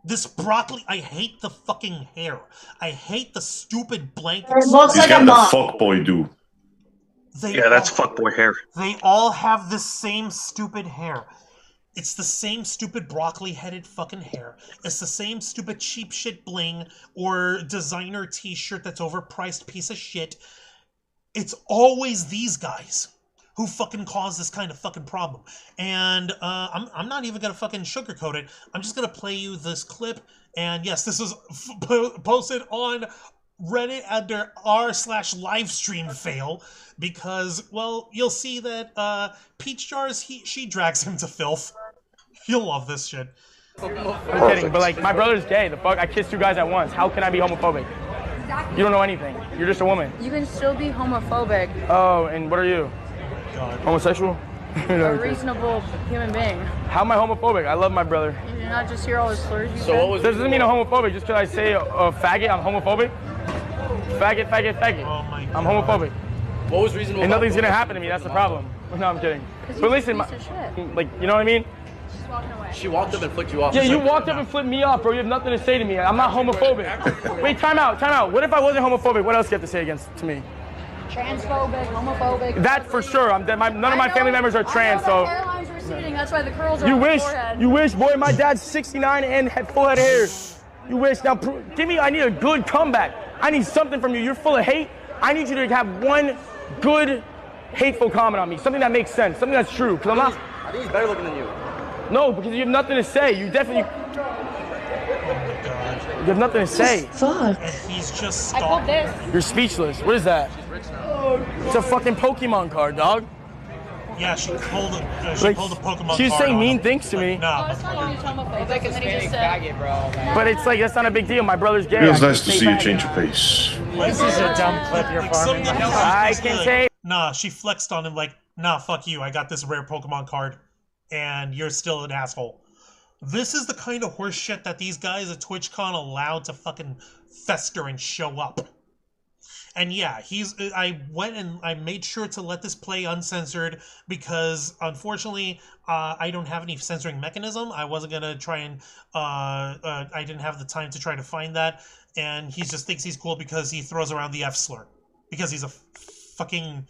this broccoli, I hate the fucking hair. I hate the stupid blanket. It looks He's like got a the mop. fuckboy do. That's fuckboy hair. They all have the same stupid hair. It's the same stupid broccoli-headed fucking hair. It's the same stupid cheap shit bling or designer t-shirt that's overpriced piece of shit. It's always these guys who fucking cause this kind of fucking problem. And I'm not even gonna fucking sugarcoat it. I'm just gonna play you this clip. And yes, this was posted on Reddit under r/livestream fail because, well, you'll see that Peachjars, she drags him to filth. You'll love this shit. I'm kidding, but like, my brother's gay. The fuck? I kissed two guys at once. How can I be homophobic? You don't know anything. You're just a woman. You can still be homophobic. Oh, and what are you? God. Homosexual? A reasonable human being. How am I homophobic? I love my brother. You're not just hear all the slurs you So said? what was doesn't mean I'm homophobic just because I say a faggot, I'm homophobic. Faggot, faggot, faggot. Oh my God. I'm homophobic. What was reasonable? And nothing's gonna happen to me, that's the problem. No, I'm kidding. But listen, like, you know what I mean? She's walking away. She walked up and flicked you off. Yeah, you walked up and flipped me off, bro. You have nothing to say to me. I'm not homophobic. Wait, time out. What if I wasn't homophobic? What else do you have to say to me? Transphobic, homophobic. That for sure. None of my family members are trans, so. The hairline's receding. That's why the curls are on the forehead. You wish, boy. My dad's 69 and had full head of hair. You wish. Now, I need a good comeback. I need something from you. You're full of hate. I need you to have one good hateful comment on me. Something that makes sense. Something that's true. Because I think he's better looking than you. No, because you have nothing to say. You definitely. You have nothing to say. Fuck. And he's just I pulled stalking. this. You're speechless. What is that? It's a fucking Pokemon card, dog. Yeah, she pulled a Pokemon She's card saying on mean him. things to me. No. It's not he's homophobic, and then he just said. But it's like, that's not a big deal. My brother's gay. Feels I nice to can see say you faggot. change your pace. This is a dumb clip you're farming. I can say. Nah, she flexed on him like, nah, fuck you. I got this rare Pokemon card, and you're still an asshole. This is the kind of horse shit that these guys at TwitchCon allowed to fucking fester and show up. And yeah, I went and I made sure to let this play uncensored because, unfortunately, I don't have any censoring mechanism. I wasn't going to try and, I didn't have the time to try to find that. And he just thinks he's cool because he throws around the F slur. Because he's a fucking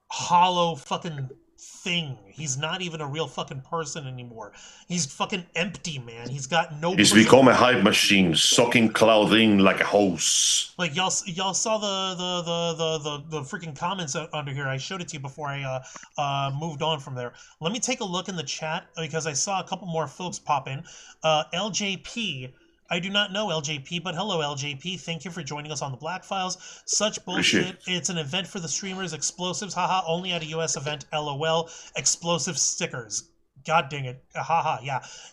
hollow fucking thing. He's not even a real fucking person anymore. He's fucking empty, man. He's got no. He's become a hype machine, sucking clothing like a hose. Like y'all saw the freaking comments under here. I showed it to you before I moved on from there. Let me take a look in the chat because I saw a couple more folks pop in. LJP. I do not know LJP, but hello LJP. Thank you for joining us on the Black Files. Such bullshit. It's an event for the streamers. Explosives, haha. Only at a US event. LOL. Explosive stickers. God dang it. Haha.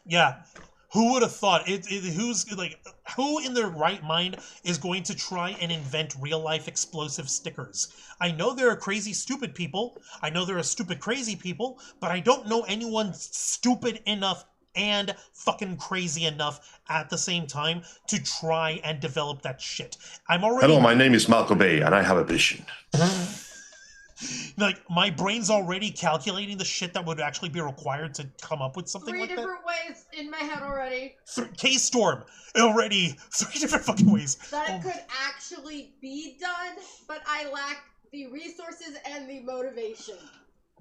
Yeah. Who would have thought? Who's like? Who in their right mind is going to try and invent real life explosive stickers? I know there are crazy, stupid people. I know there are stupid, crazy people, but I don't know anyone stupid enough and fucking crazy enough at the same time to try and develop that shit. I'm already. Hello, my name is Malcolm Bay, and I have a vision. Like, my brain's already calculating the shit that would actually be required to come up with something like that. 3 different ways in my head already. K-Storm already 3 different fucking ways. That it could actually be done, but I lack the resources and the motivation.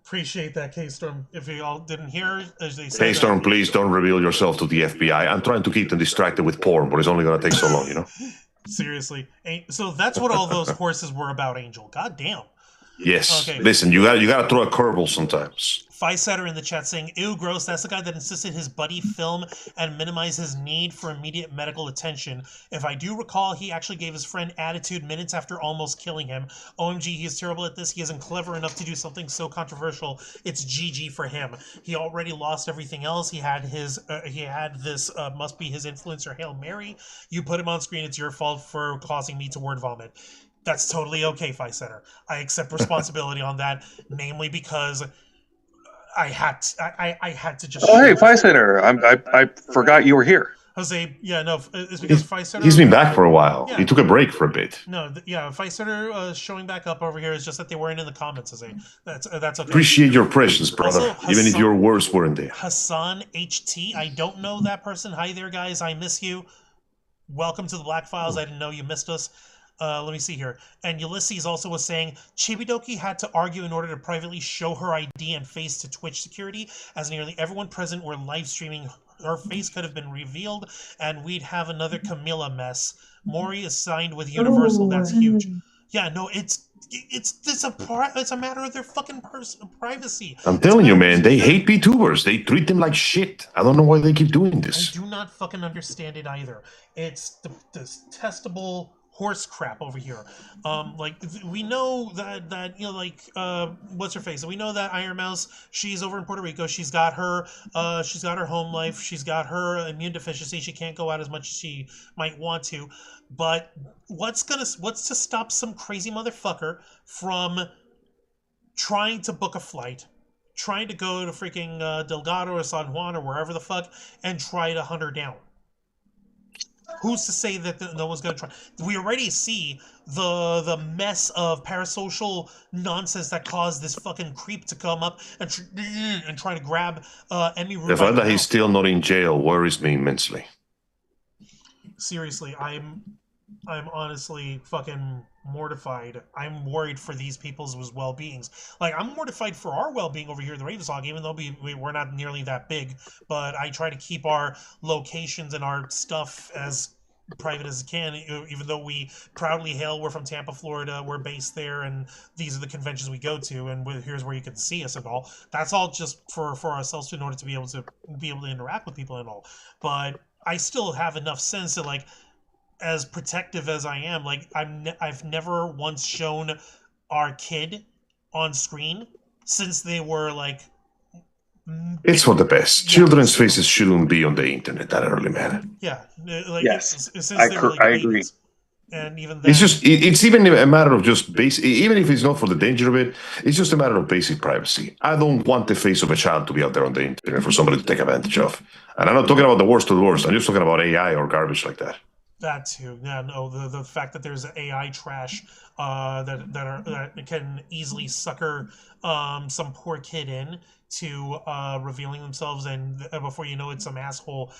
Appreciate that, K-Storm. If you all didn't hear, as they said. K-Storm, please don't reveal yourself to the FBI. I'm trying to keep them distracted with porn, but it's only going to take so long, you know? Seriously. So that's what all those horses were about, Angel. God damn. Yes. Okay. Listen, you got to throw a curveball sometimes. Fisetter in the chat saying, ew, gross, that's the guy that insisted his buddy film and minimize his need for immediate medical attention. If I do recall, he actually gave his friend attitude minutes after almost killing him. OMG, he is terrible at this. He isn't clever enough to do something so controversial. It's GG for him. He already lost everything else. He had this must be his influencer Hail Mary. You put him on screen, it's your fault for causing me to word vomit. That's totally okay, Fisetter. I accept responsibility on that, namely because I had to just. Oh, hey, Fisetter. I forgot you were here. Jose, yeah, no, it's because Fisetter. He's been back for a while. Yeah. He took a break for a bit. No, Fisetter showing back up over here is just that they weren't in the comments, Jose. That's okay. Appreciate your presence, brother, Also, even if your words weren't there. Hassan HT, I don't know that person. Hi there, guys. I miss you. Welcome to the Black Files. I didn't know you missed us. Let me see here. And Ulysses also was saying, Chibidoki had to argue in order to privately show her ID and face to Twitch security, as nearly everyone present were live streaming. Her face could have been revealed, and we'd have another Camilla mess. Mori is signed with Universal. That's huge. Yeah, no, it's a matter of their fucking privacy. I'm telling you, man, they hate VTubers. They treat them like shit. I don't know why they keep doing this. I do not fucking understand it either. It's this testable horse crap over here. Like, we know that you know, like, what's her face? We know that Ironmouse, she's over in Puerto Rico. She's got her home life. She's got her immune deficiency. She can't go out as much as she might want to. But what's to stop some crazy motherfucker from trying to book a flight, trying to go to freaking Delgado or San Juan or wherever the fuck, and try to hunt her down? Who's to say that no one's going to try? We already see the mess of parasocial nonsense that caused this fucking creep to come up and try to grab Emiru. The fact that he's still not in jail worries me immensely. Seriously, I'm honestly fucking mortified. I'm worried for these people's well-beings. Like, I'm mortified for our well-being over here at the Ravensog, even though we're not nearly that big. But I try to keep our locations and our stuff as private as it can, even though we proudly hail, we're from Tampa, Florida, we're based there, and these are the conventions we go to, and here's where you can see us and all. That's all just for ourselves in order to be able to interact with people and all. But I still have enough sense that, like, as protective as I am, like, I've never once shown our kid on screen since they were like. It's for the best. Children's faces shouldn't be on the internet that early, man. Yeah, like Yes, since they were like I agree. babies. And even then, it's even a matter of just basic, even if it's not for the danger of it, it's just a matter of basic privacy. I don't want the face of a child to be out there on the internet for somebody to take advantage of. And I'm not talking about the worst of the worst. I'm just talking about AI or garbage like that. That too. Yeah, no, the fact that there's AI trash that can easily sucker some poor kid in to revealing themselves, and before you know it, some asshole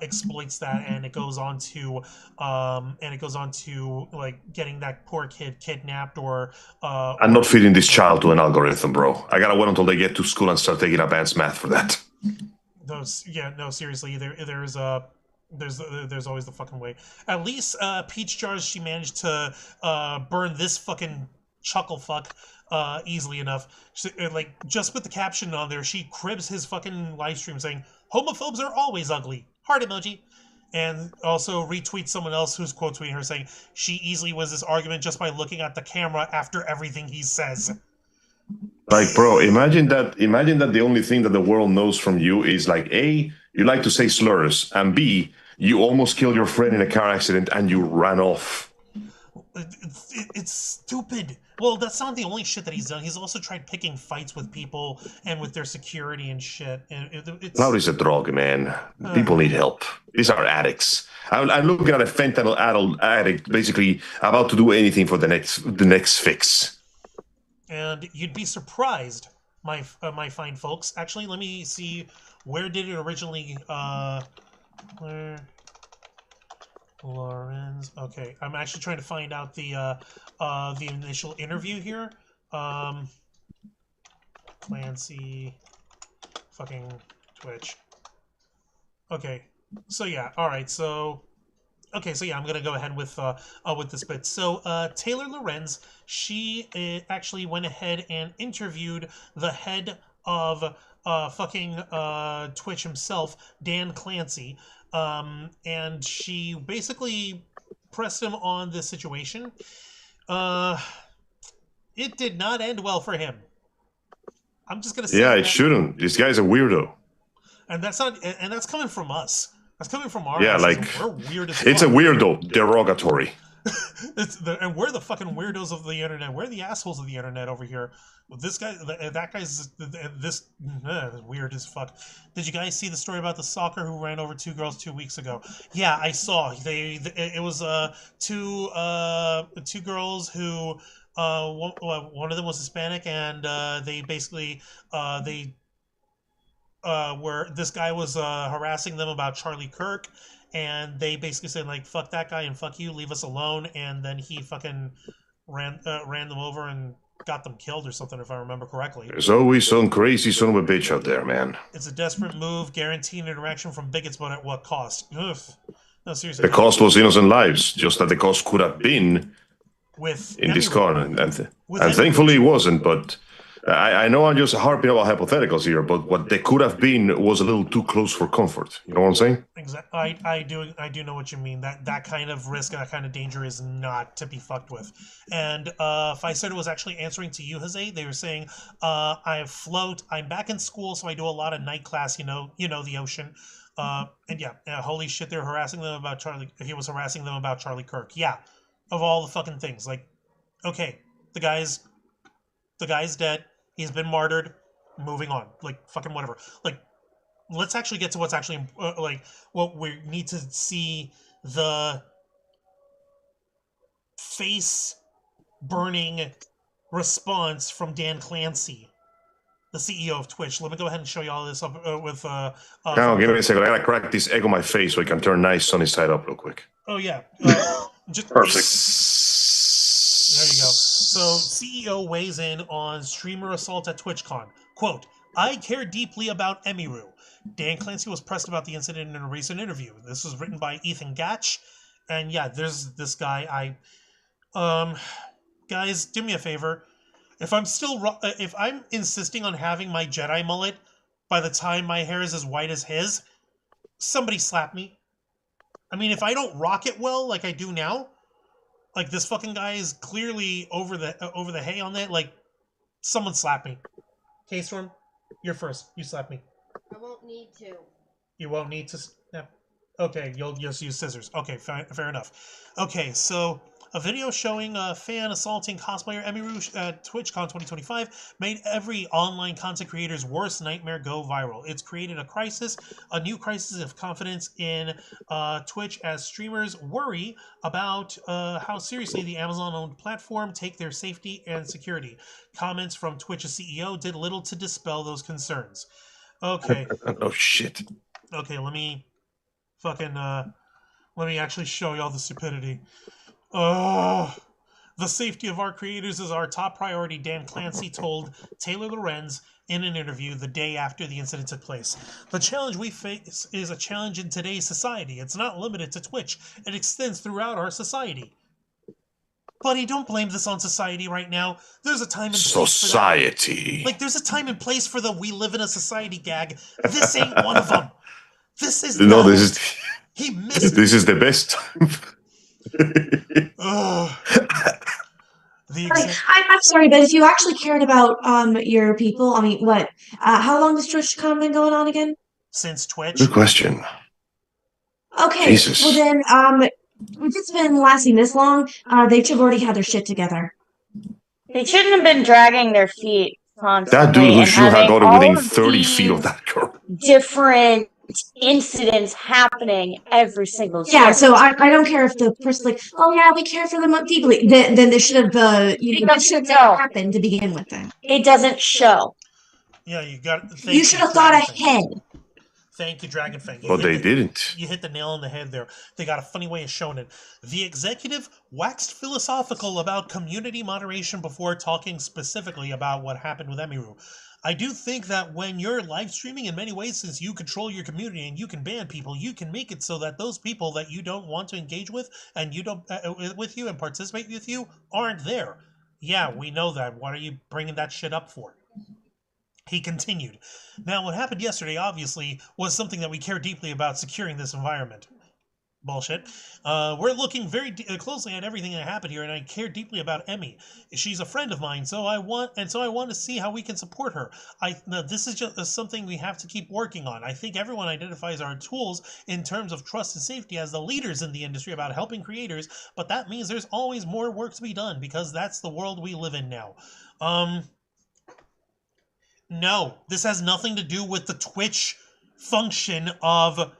exploits that, and it goes on to like getting that poor kid kidnapped or. I'm not feeding this child to an algorithm, bro. I gotta wait until they get to school and start taking advanced math for that. No, seriously, there's always the fucking way. At least Peachjars, she managed to burn this fucking chuckle fuck easily enough. She, like, just with the caption on there, she cribs his fucking live stream saying, "Homophobes are always ugly." Heart emoji. And also retweets someone else who's quote tweeting her saying she easily wins this argument just by looking at the camera after everything he says. Like, bro, imagine that the only thing that the world knows from you is, like, A, you like to say slurs, and B, you almost killed your friend in a car accident and you ran off. It's stupid. Well, that's not the only shit that he's done. He's also tried picking fights with people and with their security and shit. And it's... Loud is a drug, man. People need help. These are addicts. I'm looking at a fentanyl addict basically about to do anything for the next fix. And you'd be surprised, my fine folks. Actually, let me see, where did it originally, where... Lawrence. Okay, I'm actually trying to find out the initial interview here. Clancy, fucking Twitch. Okay, so yeah, all right, so. Okay, so yeah, I'm gonna go ahead with this bit. So Taylor Lorenz, she actually went ahead and interviewed the head of fucking Twitch himself, Dan Clancy, and she basically pressed him on this situation. It did not end well for him. I'm just gonna say. Yeah, it shouldn't. This guy's a weirdo. And that's not. And that's coming from us. That's coming from our yeah, asses. like We're weird as it's fuck. a weirdo, derogatory. And we're the fucking weirdos of the internet. We're the assholes of the internet over here. This guy, that guy's this weird as fuck. Did you guys see the story about the stalker who ran over 2 girls 2 weeks ago? Yeah, I saw. It was two girls who one of them was Hispanic, and they basically where this guy was harassing them about Charlie Kirk, and they basically said, like, fuck that guy and fuck you, leave us alone, and then he fucking ran them over and got them killed or something, if I remember correctly. There's always some crazy son of a bitch out there, man. It's a desperate move, guaranteeing interaction from bigots, but at what cost? Ugh. No, seriously. The cost was innocent lives, just that the cost could have been with in this con, and Emiru. Thankfully it wasn't, but I know I'm just harping about hypotheticals here, but what they could have been was a little too close for comfort. You know what I'm saying? Exactly. I do know what you mean. That kind of risk, that kind of danger is not to be fucked with. And Fiserta was actually answering to you, Jose. They were saying, I float. I'm back in school, so I do a lot of night class. You know the ocean. And yeah, holy shit, they're harassing them about Charlie. He was harassing them about Charlie Kirk. Yeah, of all the fucking things. Like, okay, the guy's dead. He's been martyred. Moving on. Like, fucking whatever. Like, let's actually get to what's actually, like, what we need to see, the face-burning response from Dan Clancy, the CEO of Twitch. Let me go ahead and show you all this up with... Hang on, give me a second. I gotta crack this egg on my face so I can turn nice sunny side up real quick. Oh, yeah. Just Perfect. There you go. So, CEO weighs in on streamer assault at TwitchCon. Quote, I care deeply about Emiru. Dan Clancy was pressed about the incident in a recent interview. This was written by Ethan Gatch, And yeah, there's this guy. Guys, do me a favor. If I'm insisting on having my Jedi mullet by the time my hair is as white as his, somebody slap me. I mean, if I don't rock it well like I do now, like this fucking guy is clearly over the hay on that. Like, someone slap me. K-Storm, you're first. You slap me. I won't need to. You won't need to snap. Okay, you'll just use scissors. Okay, fair enough. Okay, so a video showing a fan assaulting cosplayer Emiru at TwitchCon 2025 made every online content creator's worst nightmare go viral. It's created a new crisis of confidence in Twitch as streamers worry about how seriously the Amazon-owned platform take their safety and security. Comments from Twitch's CEO did little to dispel those concerns. Okay. Oh shit. Okay, let me actually show y'all the stupidity. Oh, the safety of our creators is our top priority, Dan Clancy told Taylor Lorenz in an interview the day after the incident took place. The challenge we face is a challenge in today's society. It's not limited to Twitch. It extends throughout our society. Buddy, don't blame this on society right now. There's a time and place society. Like, there's a time and place for the we live in a society gag. This ain't one of them. This is no, not. This is he missed. This is the best time. I'm sorry, but if you actually cared about your people, I mean, what? How long has TwitchCon been going on again? Since Twitch. Good question. Okay, Jesus. well then, if it's been lasting this long, they should have already had their shit together. They shouldn't have been dragging their feet constantly. That dude who should have got it within 30 feet feet of that girl. Different incidents happening every single Yeah, year. so I don't care if the person's like, oh yeah, we care for them deeply. Then they should have, that should have happened to begin with. Then it doesn't show. Yeah, you should have thought ahead. Thank you, Dragonfang. But they didn't. You hit the nail on the head there. They got a funny way of showing it. The executive waxed philosophical about community moderation before talking specifically about what happened with Emiru. I do think that when you're live streaming, in many ways, since you control your community and you can ban people, you can make it so that those people that you don't want to engage with and you don't with you and participate with you aren't there. Yeah, we know that. What are you bringing that shit up for? He continued. Now, what happened yesterday, obviously, was something that we care deeply about securing this environment. Bullshit. We're looking very closely at everything that happened here, and I care deeply about Emmy. She's a friend of mine, so I want to see how we can support her. This is just something we have to keep working on. I think everyone identifies our tools in terms of trust and safety as the leaders in the industry about helping creators, but that means there's always more work to be done because that's the world we live in now. No, this has nothing to do with the Twitch function of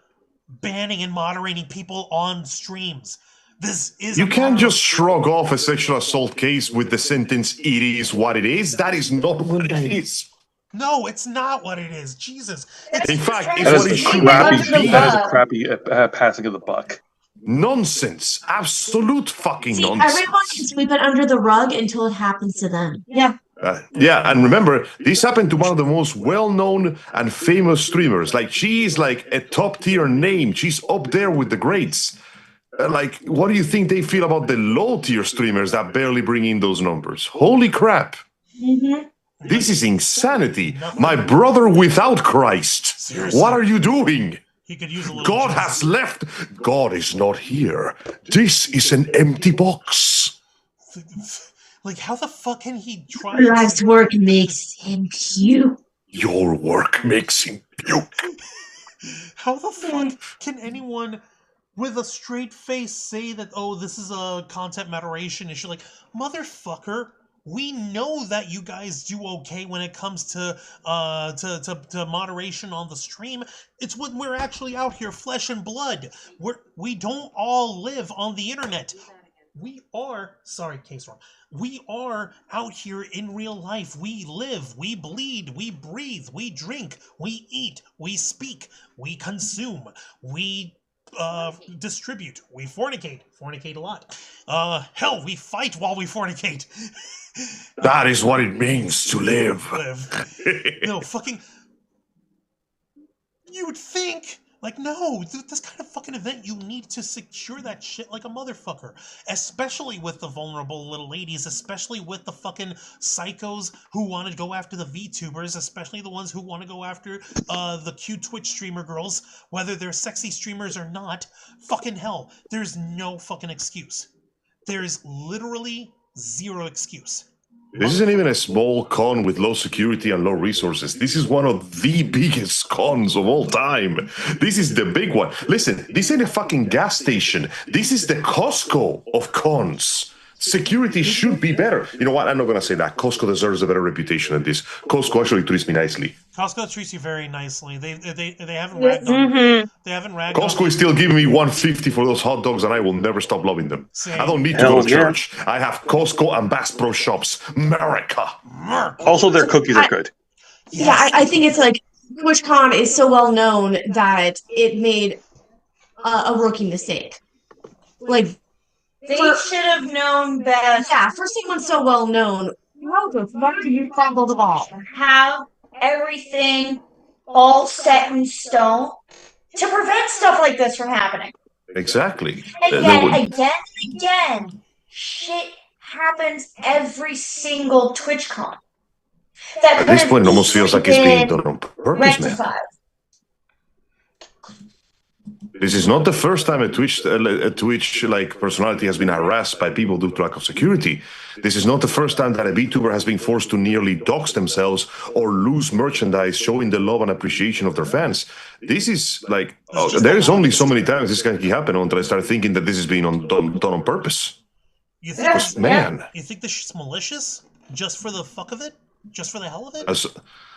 banning and moderating people on streams. This is You can't just shrug off a sexual assault case with the sentence, it is what it is. That is not what it is. No, it's not what it is. Jesus. In fact, it's what it should be. That is a crappy passing of the buck. Nonsense. Absolute fucking nonsense. Everyone can sweep it under the rug until it happens to them. Yeah. Yeah, and remember, this happened to one of the most well-known and famous streamers. Like, she's like a top-tier name. She's up there with the greats. Like, what do you think they feel about the low-tier streamers that barely bring in those numbers? Holy crap. Mm-hmm. This is insanity. My brother without Christ. Seriously. What are you doing? He could use a little God has left. God is not here. This is an empty box. Like, how the fuck can he try? Life's work makes him puke. Your work makes him puke. How the fuck can anyone with a straight face say that, oh, this is a content moderation issue? Like, motherfucker, we know that you guys do okay when it comes to moderation on the stream. It's when we're actually out here, flesh and blood. We don't all live on the internet. We are, sorry, K-Storm, we are out here in real life. We live, we bleed, we breathe, we drink, we eat, we speak, we consume, we distribute, we fornicate a lot. Hell, we fight while we fornicate. That is what it means to live. No, fucking, you would think Like, no, this kind of fucking event, you need to secure that shit like a motherfucker. Especially with the vulnerable little ladies, especially with the fucking psychos who want to go after the VTubers, especially the ones who want to go after the cute Twitch streamer girls, whether they're sexy streamers or not. Fucking hell, there's no fucking excuse. There's literally zero excuse. This isn't even a small con with low security and low resources. This is one of the biggest cons of all time. This is the big one. Listen, this ain't a fucking gas station. This is the Costco of cons. Security should be better. You know what? I'm not going to say that. Costco deserves a better reputation than this. Costco actually treats me nicely. Costco treats you very nicely. They haven't ragged on. They haven't ragged on. Costco is still giving me $150 for those hot dogs, and I will never stop loving them. Same. I don't need to go to church. I have Costco and Bass Pro Shops. America. Also, their cookies are good. Yeah, I think it's like TwitchCon is so well known that it made a rookie mistake. Like, They should have known best. yeah, for someone so well known, why did you crumble the ball? Have everything all set in stone to prevent stuff like this from happening. Exactly. And yet, again and again, shit happens every single TwitchCon. At this point, it almost feels like it's being done on purpose, man. rectified. This is not the first time a Twitch like personality has been harassed by people due to lack of security. This is not the first time that a VTuber has been forced to nearly dox themselves or lose merchandise showing the love and appreciation of their fans. This is like, there is only so many times this can keep happening until I start thinking that this is being done on purpose. You think, man. You think this shit's malicious? Just for the fuck of it? Just for the hell of it?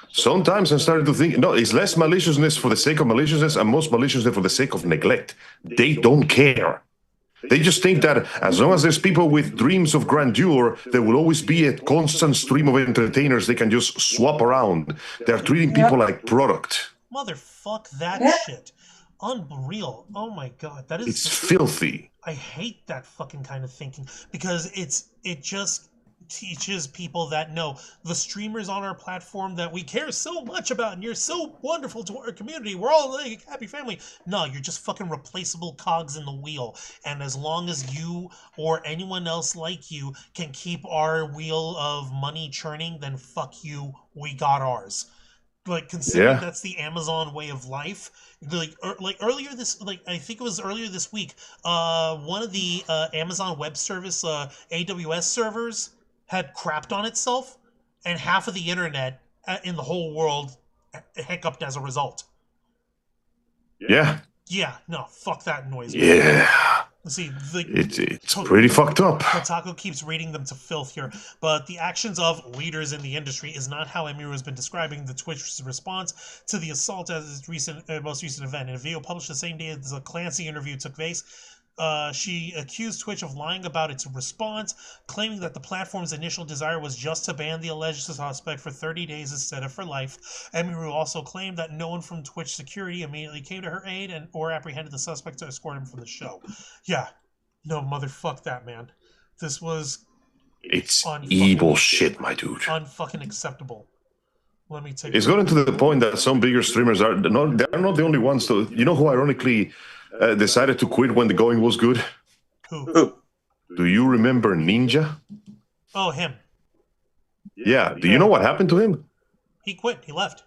Sometimes I'm starting to think, no, it's less maliciousness for the sake of maliciousness and most maliciousness for the sake of neglect. They don't care. They just think that as long as there's people with dreams of grandeur, there will always be a constant stream of entertainers they can just swap around. They're treating people like product. Motherfuck that shit. Unreal. Oh my god. That is... It's filthy. I hate that fucking kind of thinking because it just teaches people that no, the streamers on our platform that we care so much about and you're so wonderful to our community, we're all like a happy family. No, you're just fucking replaceable cogs in the wheel, and as long as you or anyone else like you can keep our wheel of money churning, then fuck you, we got ours. Like, considering that's the Amazon way of life. Like earlier this, I think it was earlier this week, one of the Amazon Web Service AWS servers had crapped on itself, and half of the internet in the whole world hiccuped as a result. Yeah. Yeah, no, fuck that noise. Yeah. See, it's pretty fucked up. Kotaku keeps rating them to filth here, but the actions of leaders in the industry is not how Emiru has been describing the Twitch's response to the assault at its most recent event. In a video published the same day as the Clancy interview took place, she accused Twitch of lying about its response, claiming that the platform's initial desire was just to ban the alleged suspect for 30 days instead of for life. Emiru also claimed that no one from Twitch security immediately came to her aid or apprehended the suspect to escort him from the show. Yeah. No, motherfuck that, man. This was... It's evil shit, my dude. Unfucking acceptable. Let me take... It's gotten to the point that some bigger streamers they're not the only ones to... You know who ironically... decided to quit when the going was good? Who? Do you remember Ninja? Oh, him. Yeah. Do you know what happened to him? He quit. He left.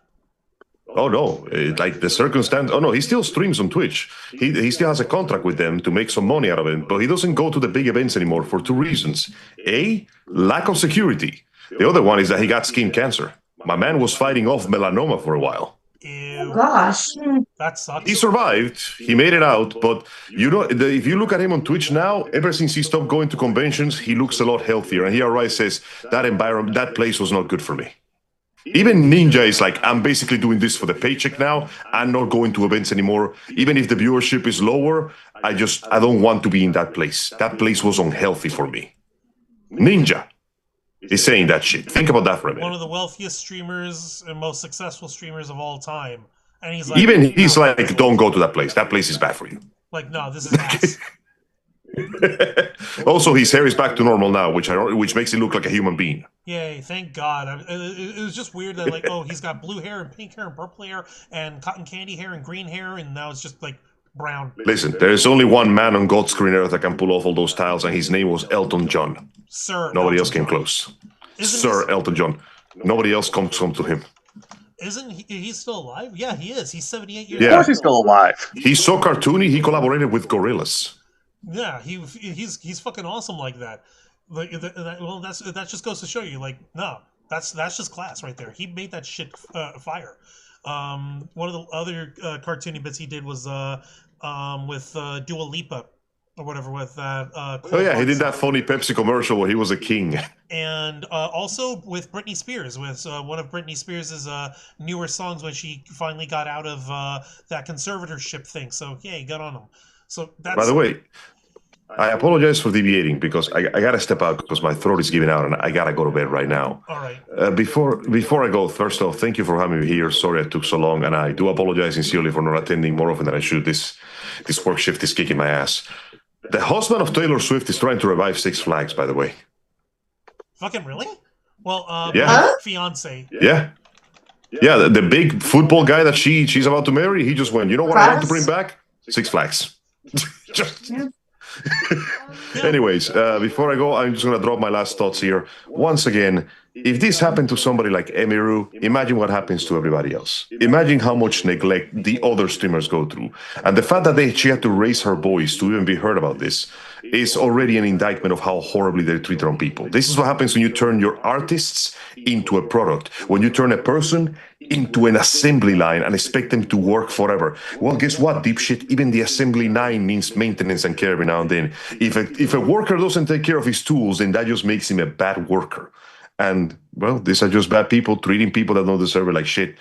Oh, no. Like the circumstance... Oh, no. He still streams on Twitch. He still has a contract with them to make some money out of it, but he doesn't go to the big events anymore for two reasons. A, lack of security. The other one is that he got skin cancer. My man was fighting off melanoma for a while. Ew. Oh, gosh. That sucks. He survived. He made it out. But you know, if you look at him on Twitch now, ever since he stopped going to conventions, he looks a lot healthier. And he alright says that environment, that place was not good for me. Even Ninja is like, I'm basically doing this for the paycheck now. I'm not going to events anymore. Even if the viewership is lower, I don't want to be in that place. That place was unhealthy for me. Ninja is saying that shit. Think about that for a minute. One of the wealthiest streamers and most successful streamers of all time. And he's like... Even he's like, don't go to that place. That place is bad for you. Like, no, this is ass. Also, his hair is back to normal now, which makes him look like a human being. Yay, thank God. It was just weird that, like, oh, he's got blue hair and pink hair and purple hair and cotton candy hair and green hair, and now it's just, like, brown. Listen, there is only one man on God's green earth that can pull off all those tiles, and his name was Elton John. Sir. Nobody Elton else came John. close. Sir Elton John. Nobody else comes to him. Isn't he's still alive? Yeah, he is. He's 78 years Yeah. old. Of course he's still alive. He's so cartoony, he collaborated with gorillas. Yeah, he's fucking awesome like that. Like, well, that just goes to show you, like, no, that's just class right there. He made that shit fire. One of the other cartoony bits he did was with Dua Lipa or whatever with that. Oh yeah, he did that funny Pepsi commercial where he was a king. And also with Britney Spears, with one of Britney Spears' newer songs when she finally got out of that conservatorship thing. So yeah, he got on them. So that's. By the way, I apologize for deviating because I gotta step out because my throat is giving out and I gotta go to bed right now. All right. Before I go, first off, thank you for having me here. Sorry I took so long, and I do apologize sincerely for not attending more often than I should. This work shift is kicking my ass. The husband of Taylor Swift is trying to revive Six Flags, by the way. Fucking really? Well, yeah. Fiance. Yeah. Yeah, the big football guy that she's about to marry, he just went, you know what I want to bring back? Six Flags. Anyways, before I go, I'm just going to drop my last thoughts here. Once again, if this happened to somebody like Emiru, imagine what happens to everybody else. Imagine how much neglect the other streamers go through. And the fact that she had to raise her voice to even be heard about this is already an indictment of how horribly they treat their own people. This is what happens when you turn your artists into a product. When you turn a person into an assembly line and expect them to work forever. Well, guess what, dipshit? Even the assembly line needs maintenance and care every now and then. If a worker doesn't take care of his tools, then that just makes him a bad worker. And, well, these are just bad people treating people that don't deserve it like shit.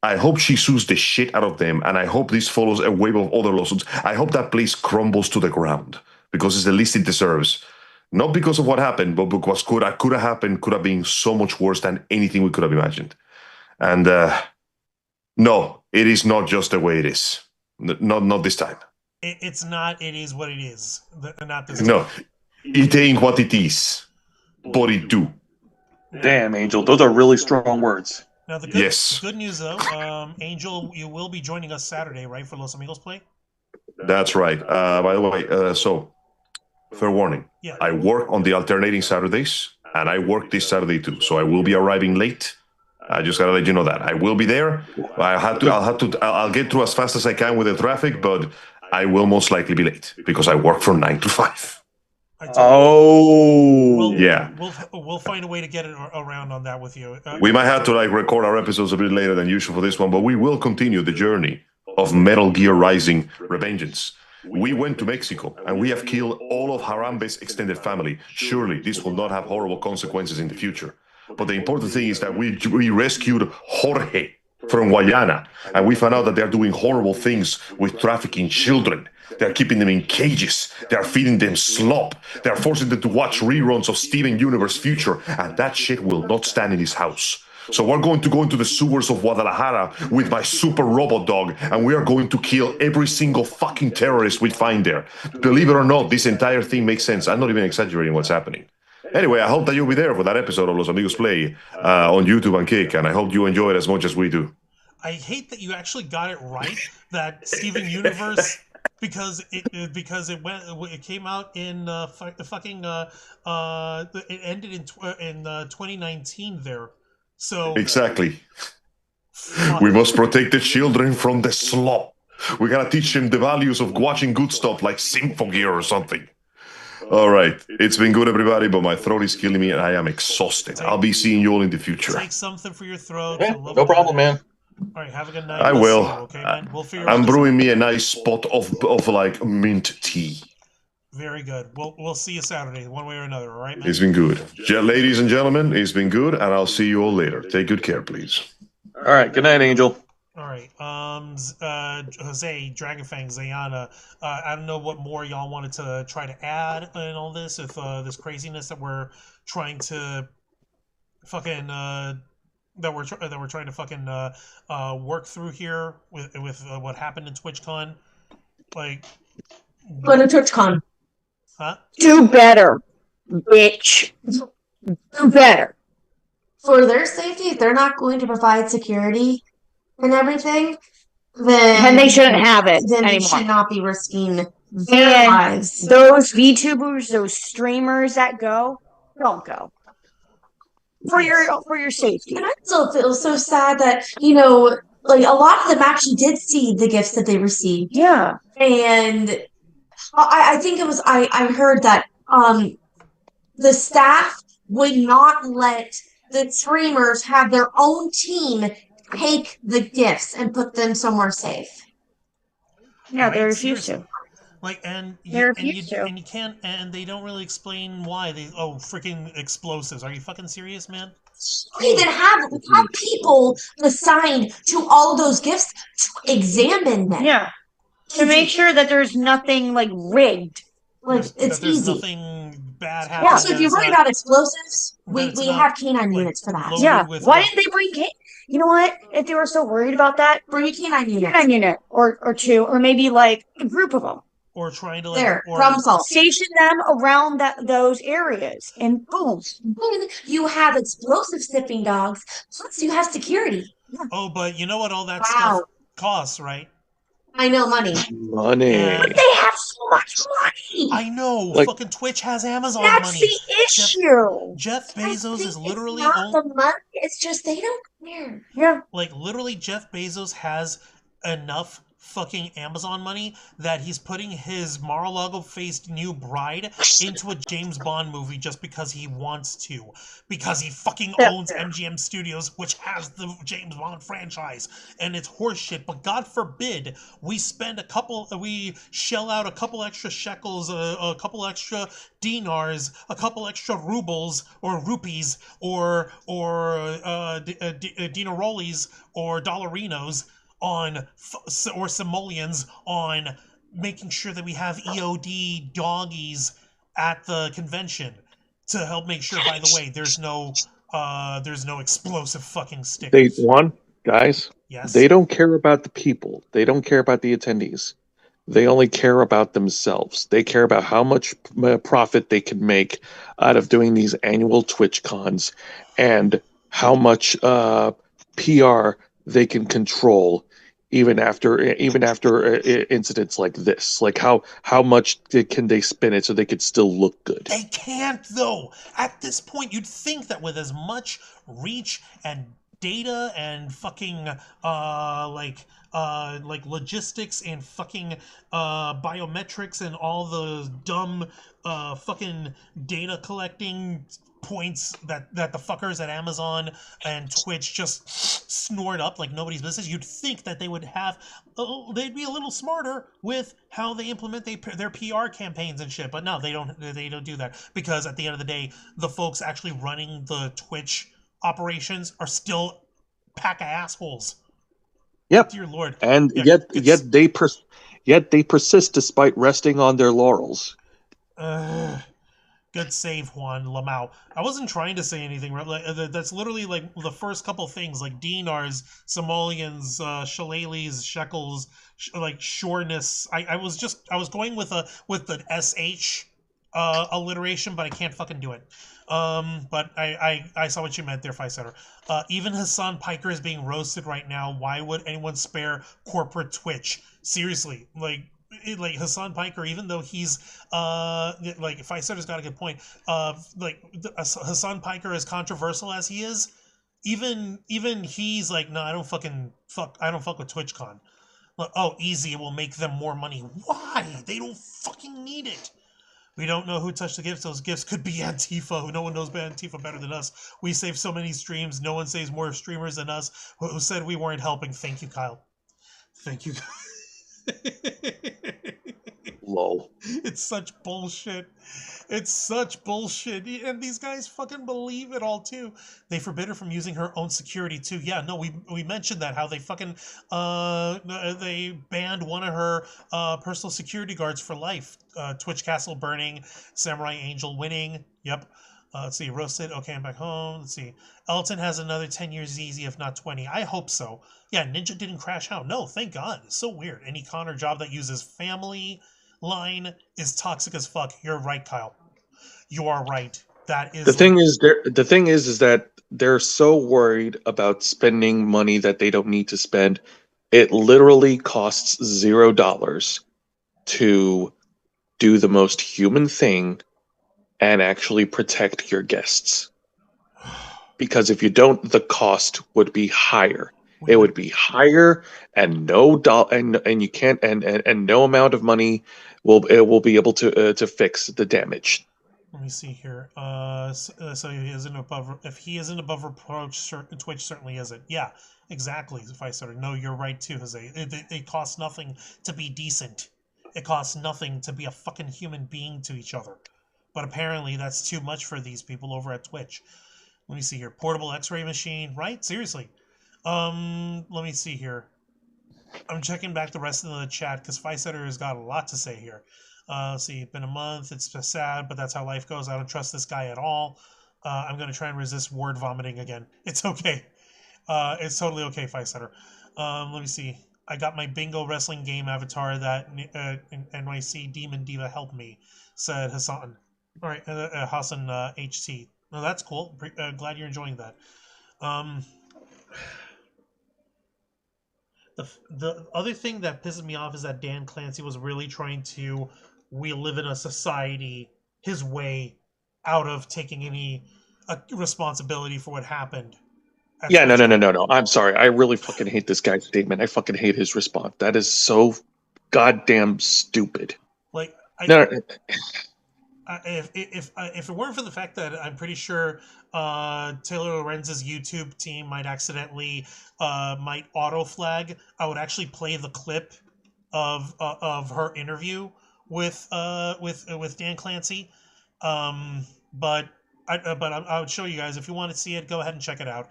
I hope she sues the shit out of them, and I hope this follows a wave of other lawsuits. I hope that place crumbles to the ground, because it's the least it deserves. Not because of what happened, but because could have happened, could have been so much worse than anything we could have imagined. And no, it is not just the way it is. Not this time. It's not. It is what it is. Not this No, time. it ain't what it is, but it do. Damn, Angel, those are really strong words. Now the good news though, Angel, you will be joining us Saturday, right, for Los Amigos Play? That's right. By the way, so fair warning. Yeah. I work on the alternating Saturdays, and I work this Saturday too. So I will be arriving late. I just gotta let you know that I will be there. I'll get through as fast as I can with the traffic, but I will most likely be late because I work from 9 to 5. Oh, yeah. We'll find a way to get it around on that with you. We might have to record our episodes a bit later than usual for this one, but we will continue the journey of Metal Gear Rising: Revengeance. We went to Mexico and we have killed all of Harambe's extended family. Surely this will not have horrible consequences in the future. But the important thing is that we rescued Jorge from Guyana, and we found out that they're doing horrible things with trafficking children. They're keeping them in cages. They're feeding them slop. They're forcing them to watch reruns of Steven Universe Future, and that shit will not stand in his house. So we're going to go into the sewers of Guadalajara with my super robot dog, and we are going to kill every single fucking terrorist we find there. Believe it or not, this entire thing makes sense. I'm not even exaggerating what's happening. Anyway, I hope that you'll be there for that episode of Los Amigos Play on YouTube and Kick, and I hope you enjoy it as much as we do. I hate that you actually got it right, that Steven Universe, because it came out in it ended in 2019 there. So exactly. We must protect the children from the slop. We gotta teach them the values of watching good stuff like Symphogear or something. All right, it's been good, everybody, but my throat is killing me and I am exhausted. I'll be seeing you all in the future. Take something for your throat. Yeah, no problem, man. All right, have a good night. I will. Okay, man? We'll figure I'm out brewing me a nice spot of like mint tea. Very good. We'll see you Saturday, one way or another. All right, man? It's been good, ladies and gentlemen. It's been good, and I'll see you all later. Take good care, please. All right, good night, Angel. All right, Jose, Dragonfang, Zayana, I don't know what more y'all wanted to try to add in all this, if this craziness that we're trying to fucking that we're trying to fucking work through here with what happened in TwitchCon, like. Go to TwitchCon. Huh? Do better, bitch. Do better. for their safety, if they're not going to provide security and everything, then they shouldn't have it Then they anymore. should not be risking their lives. Those VTubers, those streamers that go, don't go. For your safety. And I still feel so sad that, like a lot of them actually did see the gifts that they received. Yeah. And I think it was I heard that the staff would not let the streamers have their own team take the gifts and put them somewhere safe. Yeah, they refuse to. Like, and They you can't, and they don't really explain why. Freaking explosives. Are you fucking serious, man? Okay, then have people assigned to all those gifts to examine them. Yeah. To make sure that there's nothing like rigged. Like it's there's easy. Nothing bad happening. Yeah, so if you're worried about explosives, we have canine units for that. Yeah. Why didn't they bring you know what? If they were so worried about that, bring a canine unit. Canine unit or two, or maybe like a group of them. Or trying to problem solve. Station them around those areas, and boom. You have explosive sniffing dogs, plus you have security. Yeah. Oh, but you know what all that stuff costs, right? I know, money. Money. But they have so much money. I know. Like, fucking Twitch has Amazon that's money. That's the issue. Jeff Bezos is literally it's not the money. It's just they don't care. Yeah. Like literally, Jeff Bezos has enough fucking Amazon money that he's putting his Mar-a-Lago-faced new bride into a James Bond movie just because he wants to. Because he fucking owns MGM Studios, which has the James Bond franchise. And it's horseshit, but God forbid we shell out a couple extra shekels, a couple extra dinars, a couple extra rubles, or rupees, or dinarolis, or dollarinos, or simoleons on making sure that we have EOD doggies at the convention to help make sure, by the way, there's no explosive fucking stickers. Guys, yes? They don't care about the people. They don't care about the attendees. They only care about themselves. They care about how much profit they can make out of doing these annual TwitchCons and how much PR they can control even after incidents like this. Like how much can they spin it so they could still look good? They can't, though. At this point, you'd think that with as much reach and data and fucking like logistics and fucking biometrics and all the dumb fucking data collecting points that the fuckers at Amazon and Twitch just snort up like nobody's business, you'd think that they would have they'd be a little smarter with how they implement their PR campaigns and shit. But no, they don't do that, because at the end of the day, the folks actually running the Twitch operations are still a pack of assholes. Yep. Dear Lord. And yeah, yet they persist despite resting on their laurels. Good save, Juan Lamau. I wasn't trying to say anything, right? Like, that's literally like the first couple things, like dinars, simoleons, shillelaghs, shekels, like sureness. I was going with the SH alliteration, but I can't fucking do it. But I saw what you meant there, Five-Setter. Even Hassan Piker is being roasted right now. Why would anyone spare corporate Twitch? Seriously, like Hassan Piker, even though he's like Five-Setter's got a good point. Hassan Piker, as controversial as he is, even he's like, no, I don't fuck with TwitchCon. Like, oh, easy, it will make them more money. Why? They don't fucking need it. We don't know who touched the gifts. Those gifts could be Antifa. No one knows Antifa better than us. We save so many streams. No one saves more streamers than us. Who said we weren't helping? Thank you, Kyle. Thank you. Lol. It's such bullshit. It's such bullshit. And these guys fucking believe it all too. They forbid her from using her own security too. Yeah, no, we mentioned that, how they fucking they banned one of her personal security guards for life. Twitch Castle burning, Samurai Angel winning. Yep. Let's see, roasted. Okay, I'm back home. Let's see. Elton has another 10 years easy, if not 20. I hope so. Yeah, Ninja didn't crash out. No, thank God. It's so weird. Any Connor job that uses family line is toxic as fuck. You're right, Kyle. You are right. That is the thing is that they're so worried about spending money that they don't need to spend. It literally costs $0 to do the most human thing and actually protect your guests. Because if you don't, the cost would be higher. It would be higher, and and you can't, and no amount of money will be able to fix the damage. Let me see here. So he isn't above. If he isn't above reproach, Twitch certainly isn't. Yeah, exactly. If I started, no, you're right too, Jose. It costs nothing to be decent. It costs nothing to be a fucking human being to each other. But apparently, that's too much for these people over at Twitch. Let me see here. Portable X-ray machine, right? Seriously. Let me see here. I'm checking back the rest of the chat because Fisetter has got a lot to say here. Let's see, been a month. It's sad, but that's how life goes. I don't trust this guy at all. I'm going to try and resist word vomiting again. It's okay. It's totally okay, Fisetter. Let me see. I got my bingo wrestling game avatar that NYC Demon Diva helped me, said Hassan. All right, Hassan HT. No, that's cool. Glad you're enjoying that. The other thing that pisses me off is that Dan Clancy was really trying to live in a society his way out of taking any responsibility for what happened. Yeah, no. I'm sorry. I really fucking hate this guy's statement. I fucking hate his response. That is so goddamn stupid. Like, if it weren't for the fact that I'm pretty sure Taylor Lorenz's YouTube team might accidentally might auto flag, I would actually play the clip of her interview with Dan Clancy. But I would show you guys if you want to see it. Go ahead and check it out.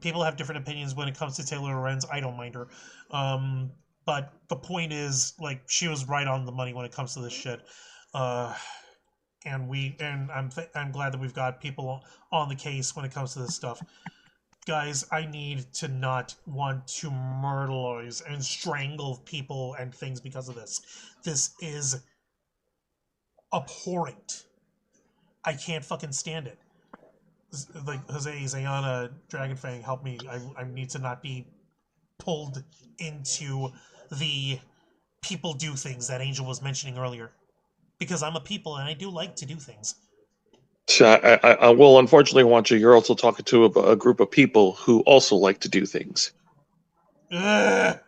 People have different opinions when it comes to Taylor Lorenz. I don't mind her. But the point is, like, she was right on the money when it comes to this shit. And I'm glad that we've got people on the case when it comes to this stuff. Guys, I need to not want to murderize and strangle people and things because of this. This is abhorrent. I can't fucking stand it. Like, Jose, Zayana, Dragonfang, help me. I need to not be pulled into the people do things that Angel was mentioning earlier. Because I'm a people and I do like to do things. I will unfortunately want you. You're also talking to a group of people who also like to do things. Crap.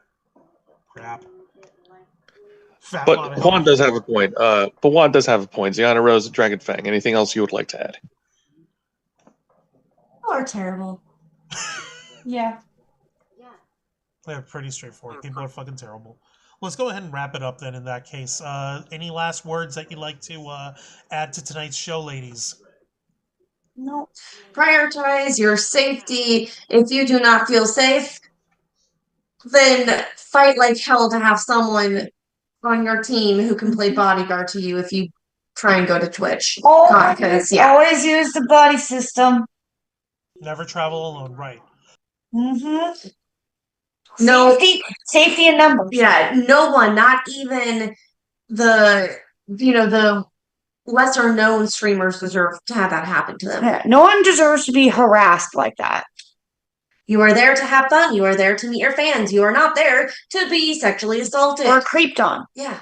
But Juan does have a point. Ziana Rose, Dragon Fang. Anything else you would like to add? People are terrible. Yeah. They're pretty straightforward. People are fucking terrible. Let's go ahead and wrap it up then in that case. Any last words that you'd like to add to tonight's show, ladies? No. Prioritize your safety. If you do not feel safe, then fight like hell to have someone on your team who can play bodyguard to you if you try and go to Twitch. Always use the buddy system. Never travel alone, right? Mm-hmm. No safety in numbers. Yeah, no one, not even the lesser known streamers deserve to have that happen to them. Yeah, no one deserves to be harassed like that. You are there to have fun. You are there to meet your fans. You are not there to be sexually assaulted or creeped on. Yeah.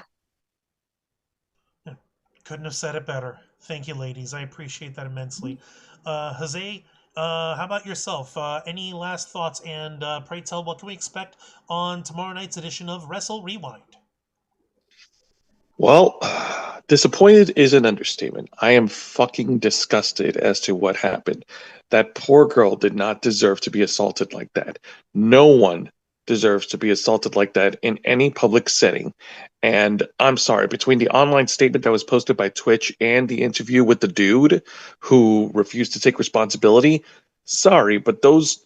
Couldn't have said it better. Thank you, ladies. I appreciate that immensely. Jose, how about yourself? Any last thoughts? And pray tell, what can we expect on tomorrow night's edition of Wrestle Rewind? Well, disappointed is an understatement. I am fucking disgusted as to what happened. That poor girl did not deserve to be assaulted like that. No one deserves to be assaulted like that in any public setting. And I'm sorry, between the online statement that was posted by Twitch and the interview with the dude who refused to take responsibility, sorry, but those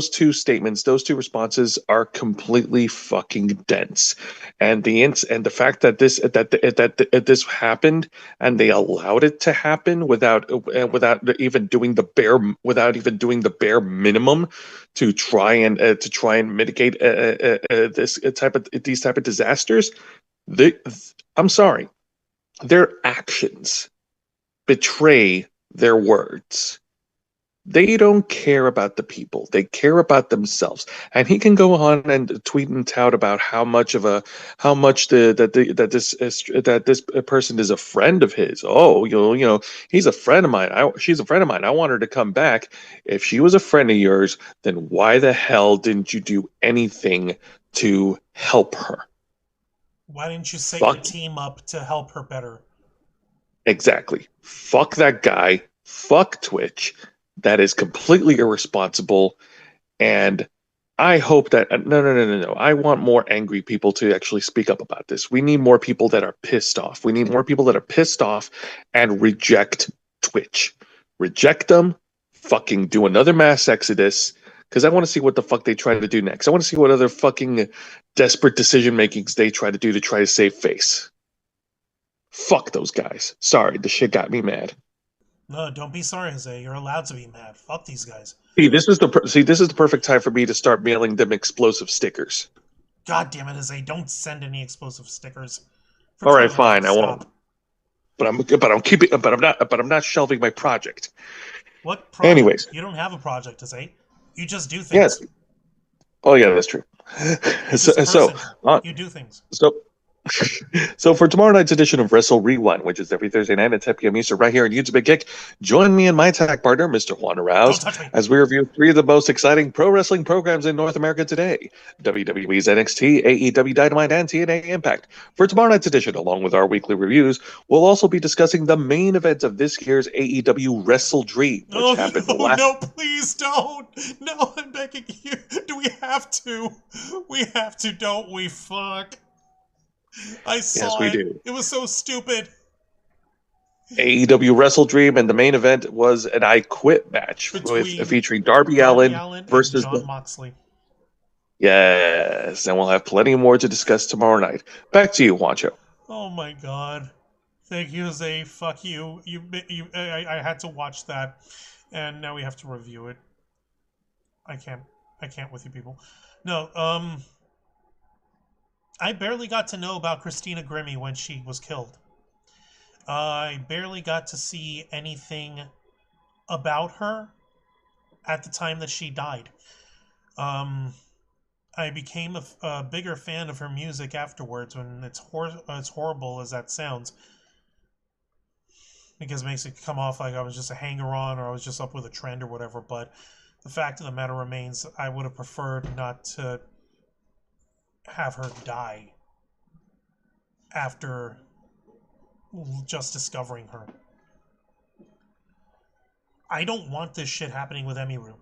two statements, those two responses are completely fucking dense. And the fact that this happened and they allowed it to happen without even doing the bare minimum to try and mitigate these type of disasters, I'm sorry, their actions betray their words. They don't care about the people. They care about themselves. And he can go on and tweet and tout about how much this person is a friend of his. Oh, he's a friend of mine. She's a friend of mine. I want her to come back. If she was a friend of yours, then why the hell didn't you do anything to help her? Why didn't you set your team up to help her better? Exactly. Fuck that guy. Fuck Twitch. That is completely irresponsible. And I hope that no. I want more angry people to actually speak up about this. We need more people that are pissed off. We need more people that are pissed off and reject Twitch. Reject them. Fucking do another mass exodus. Because I want to see what the fuck they try to do next. I want to see what other fucking desperate decision makings they try to do to try to save face. Fuck those guys. Sorry, the shit got me mad. No, don't be sorry, Jose. You're allowed to be mad. Fuck these guys. This is the perfect time for me to start mailing them explosive stickers. God damn it, Jose! Don't send any explosive stickers. All right, fine. I won't. But I'm not shelving my project. What project? Anyways, you don't have a project, Jose. You just do things. Yes. Oh yeah, that's true. You do things. So for tomorrow night's edition of Wrestle Rewind, which is every Thursday night at 10 p.m. Eastern, right here on YouTube Big Kick, join me and my tag partner, Mr. Juan Arouse, as we review 3 of the most exciting pro wrestling programs in North America today: WWE's NXT, AEW Dynamite, and TNA Impact. For tomorrow night's edition, along with our weekly reviews, we'll also be discussing the main events of this year's AEW Wrestle Dream, which happened last. No, please don't. No, I'm begging you. Do we have to? We have to, don't we? Fuck. I saw Yes, we do. It was so stupid. AEW Wrestle Dream, and the main event was an I Quit match featuring Darby Allin versus Jon Moxley. Yes, and we'll have plenty more to discuss tomorrow night. Back to you, Juancho. Oh my god. Thank you, Jose. Fuck you. I had to watch that, and now we have to review it. I can't with you people. No, I barely got to know about Christina Grimmie when she was killed. I barely got to see anything about her at the time that she died. I became a bigger fan of her music afterwards, when it's horrible as that sounds, because it makes it come off like I was just a hanger-on or I was just up with a trend or whatever. But the fact of the matter remains, I would have preferred not to have her die after just discovering her. I don't want this shit happening with Emiru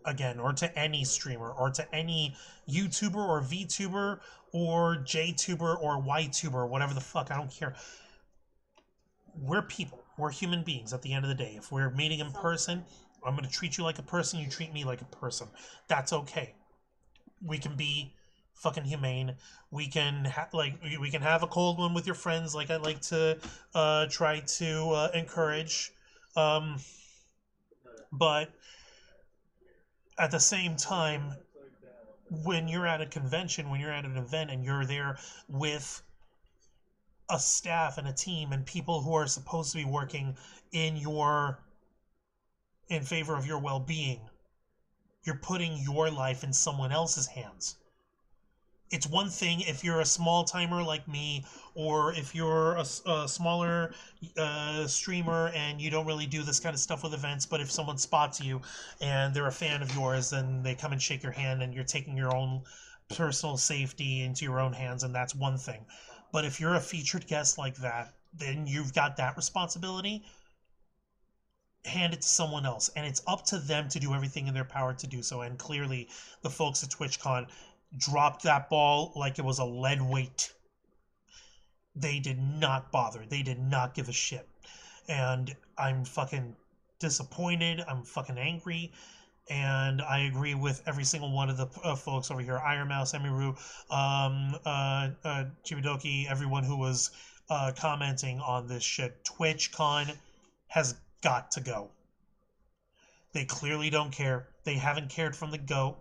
again, or to any streamer, or to any YouTuber or VTuber or JTuber or YTuber or whatever the fuck. I don't care. We're people. We're human beings at the end of the day. If we're meeting in person, I'm going to treat you like a person, you treat me like a person. That's okay. We can be fucking humane. We can we can have a cold one with your friends, like I like to try to encourage. But at the same time, when you're at a convention, when you're at an event, and you're there with a staff and a team and people who are supposed to be working in favor of your well-being, you're putting your life in someone else's hands. It's one thing if you're a small timer like me, or if you're a smaller streamer and you don't really do this kind of stuff with events, but if someone spots you and they're a fan of yours, then they come and shake your hand, and you're taking your own personal safety into your own hands, and that's one thing. But if you're a featured guest like that, then you've got that responsibility. Hand it to someone else, and it's up to them to do everything in their power to do so. And clearly the folks at TwitchCon dropped that ball like it was a lead weight. They did not bother. They did not give a shit. And I'm fucking disappointed. I'm fucking angry. And I agree with every single one of the folks over here. Ironmouse, Emiru, Chibidoki, everyone who was commenting on this shit. TwitchCon has got to go. They clearly don't care. They haven't cared from the get-go.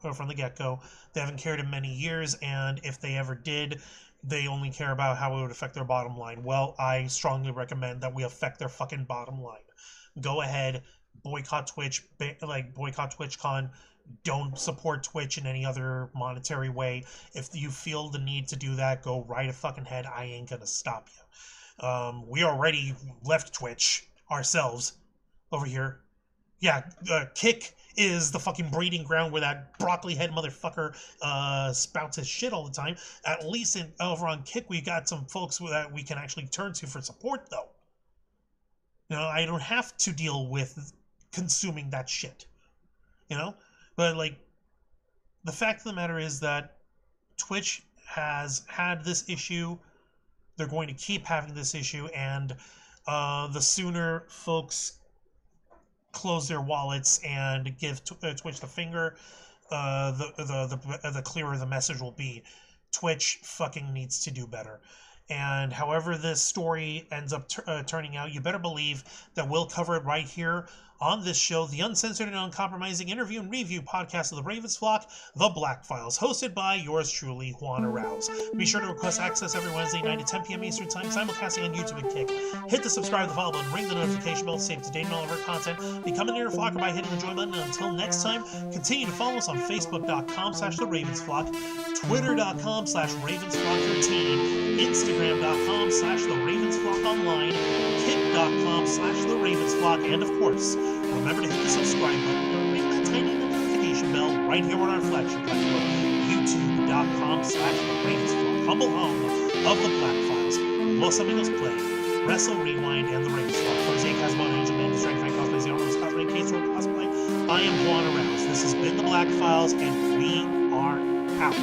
They haven't cared in many years, and if they ever did, they only care about how it would affect their bottom line. Well, I strongly recommend that we affect their fucking bottom line. Go ahead, boycott Twitch, boycott TwitchCon. Don't support Twitch in any other monetary way. If you feel the need to do that, go right ahead. I ain't gonna stop you. We already left Twitch ourselves over here. Yeah, Kick is the fucking breeding ground where that broccoli head motherfucker spouts his shit all the time. At least over on Kick, we got some folks that we can actually turn to for support, though. You know, I don't have to deal with consuming that shit. You know? But, like, the fact of the matter is that Twitch has had this issue. They're going to keep having this issue, and the sooner folks close their wallets and give Twitch the finger, the clearer the message will be. Twitch fucking needs to do better. And however this story ends up turning out, you better believe that we'll cover it right here on this show, the uncensored and uncompromising interview and review podcast of the Ravens Flock, The Black Files, hosted by yours truly, Juan Arouse. Be sure to request access every Wednesday night at 10 p.m. Eastern Time, simulcasting on YouTube and Kick. Hit the subscribe, the follow button, ring the notification bell to stay up to date on all of our content. Become an inner flocker by hitting the join button. And until next time, continue to follow us on Facebook.com/The Ravens Flock, Twitter.com/RavensFlock13, Instagram.com/The Ravens Flock Online, Kick.com/The Ravens Flock, and of course, remember to hit the subscribe button and ring that tiny notification bell right here on our flagship platform, YouTube.com/The Ravens Flock, humble home of the Black Files, Los Amigos Play, Wrestle Rewind, and the Ravens Flock. For Zay Casbon, Angel Man, Strength Fan Cosplay, the Ironmouse Cosplay, K-Sword Cosplay, I am Juan Arouse. This has been the Black Files, and we are out.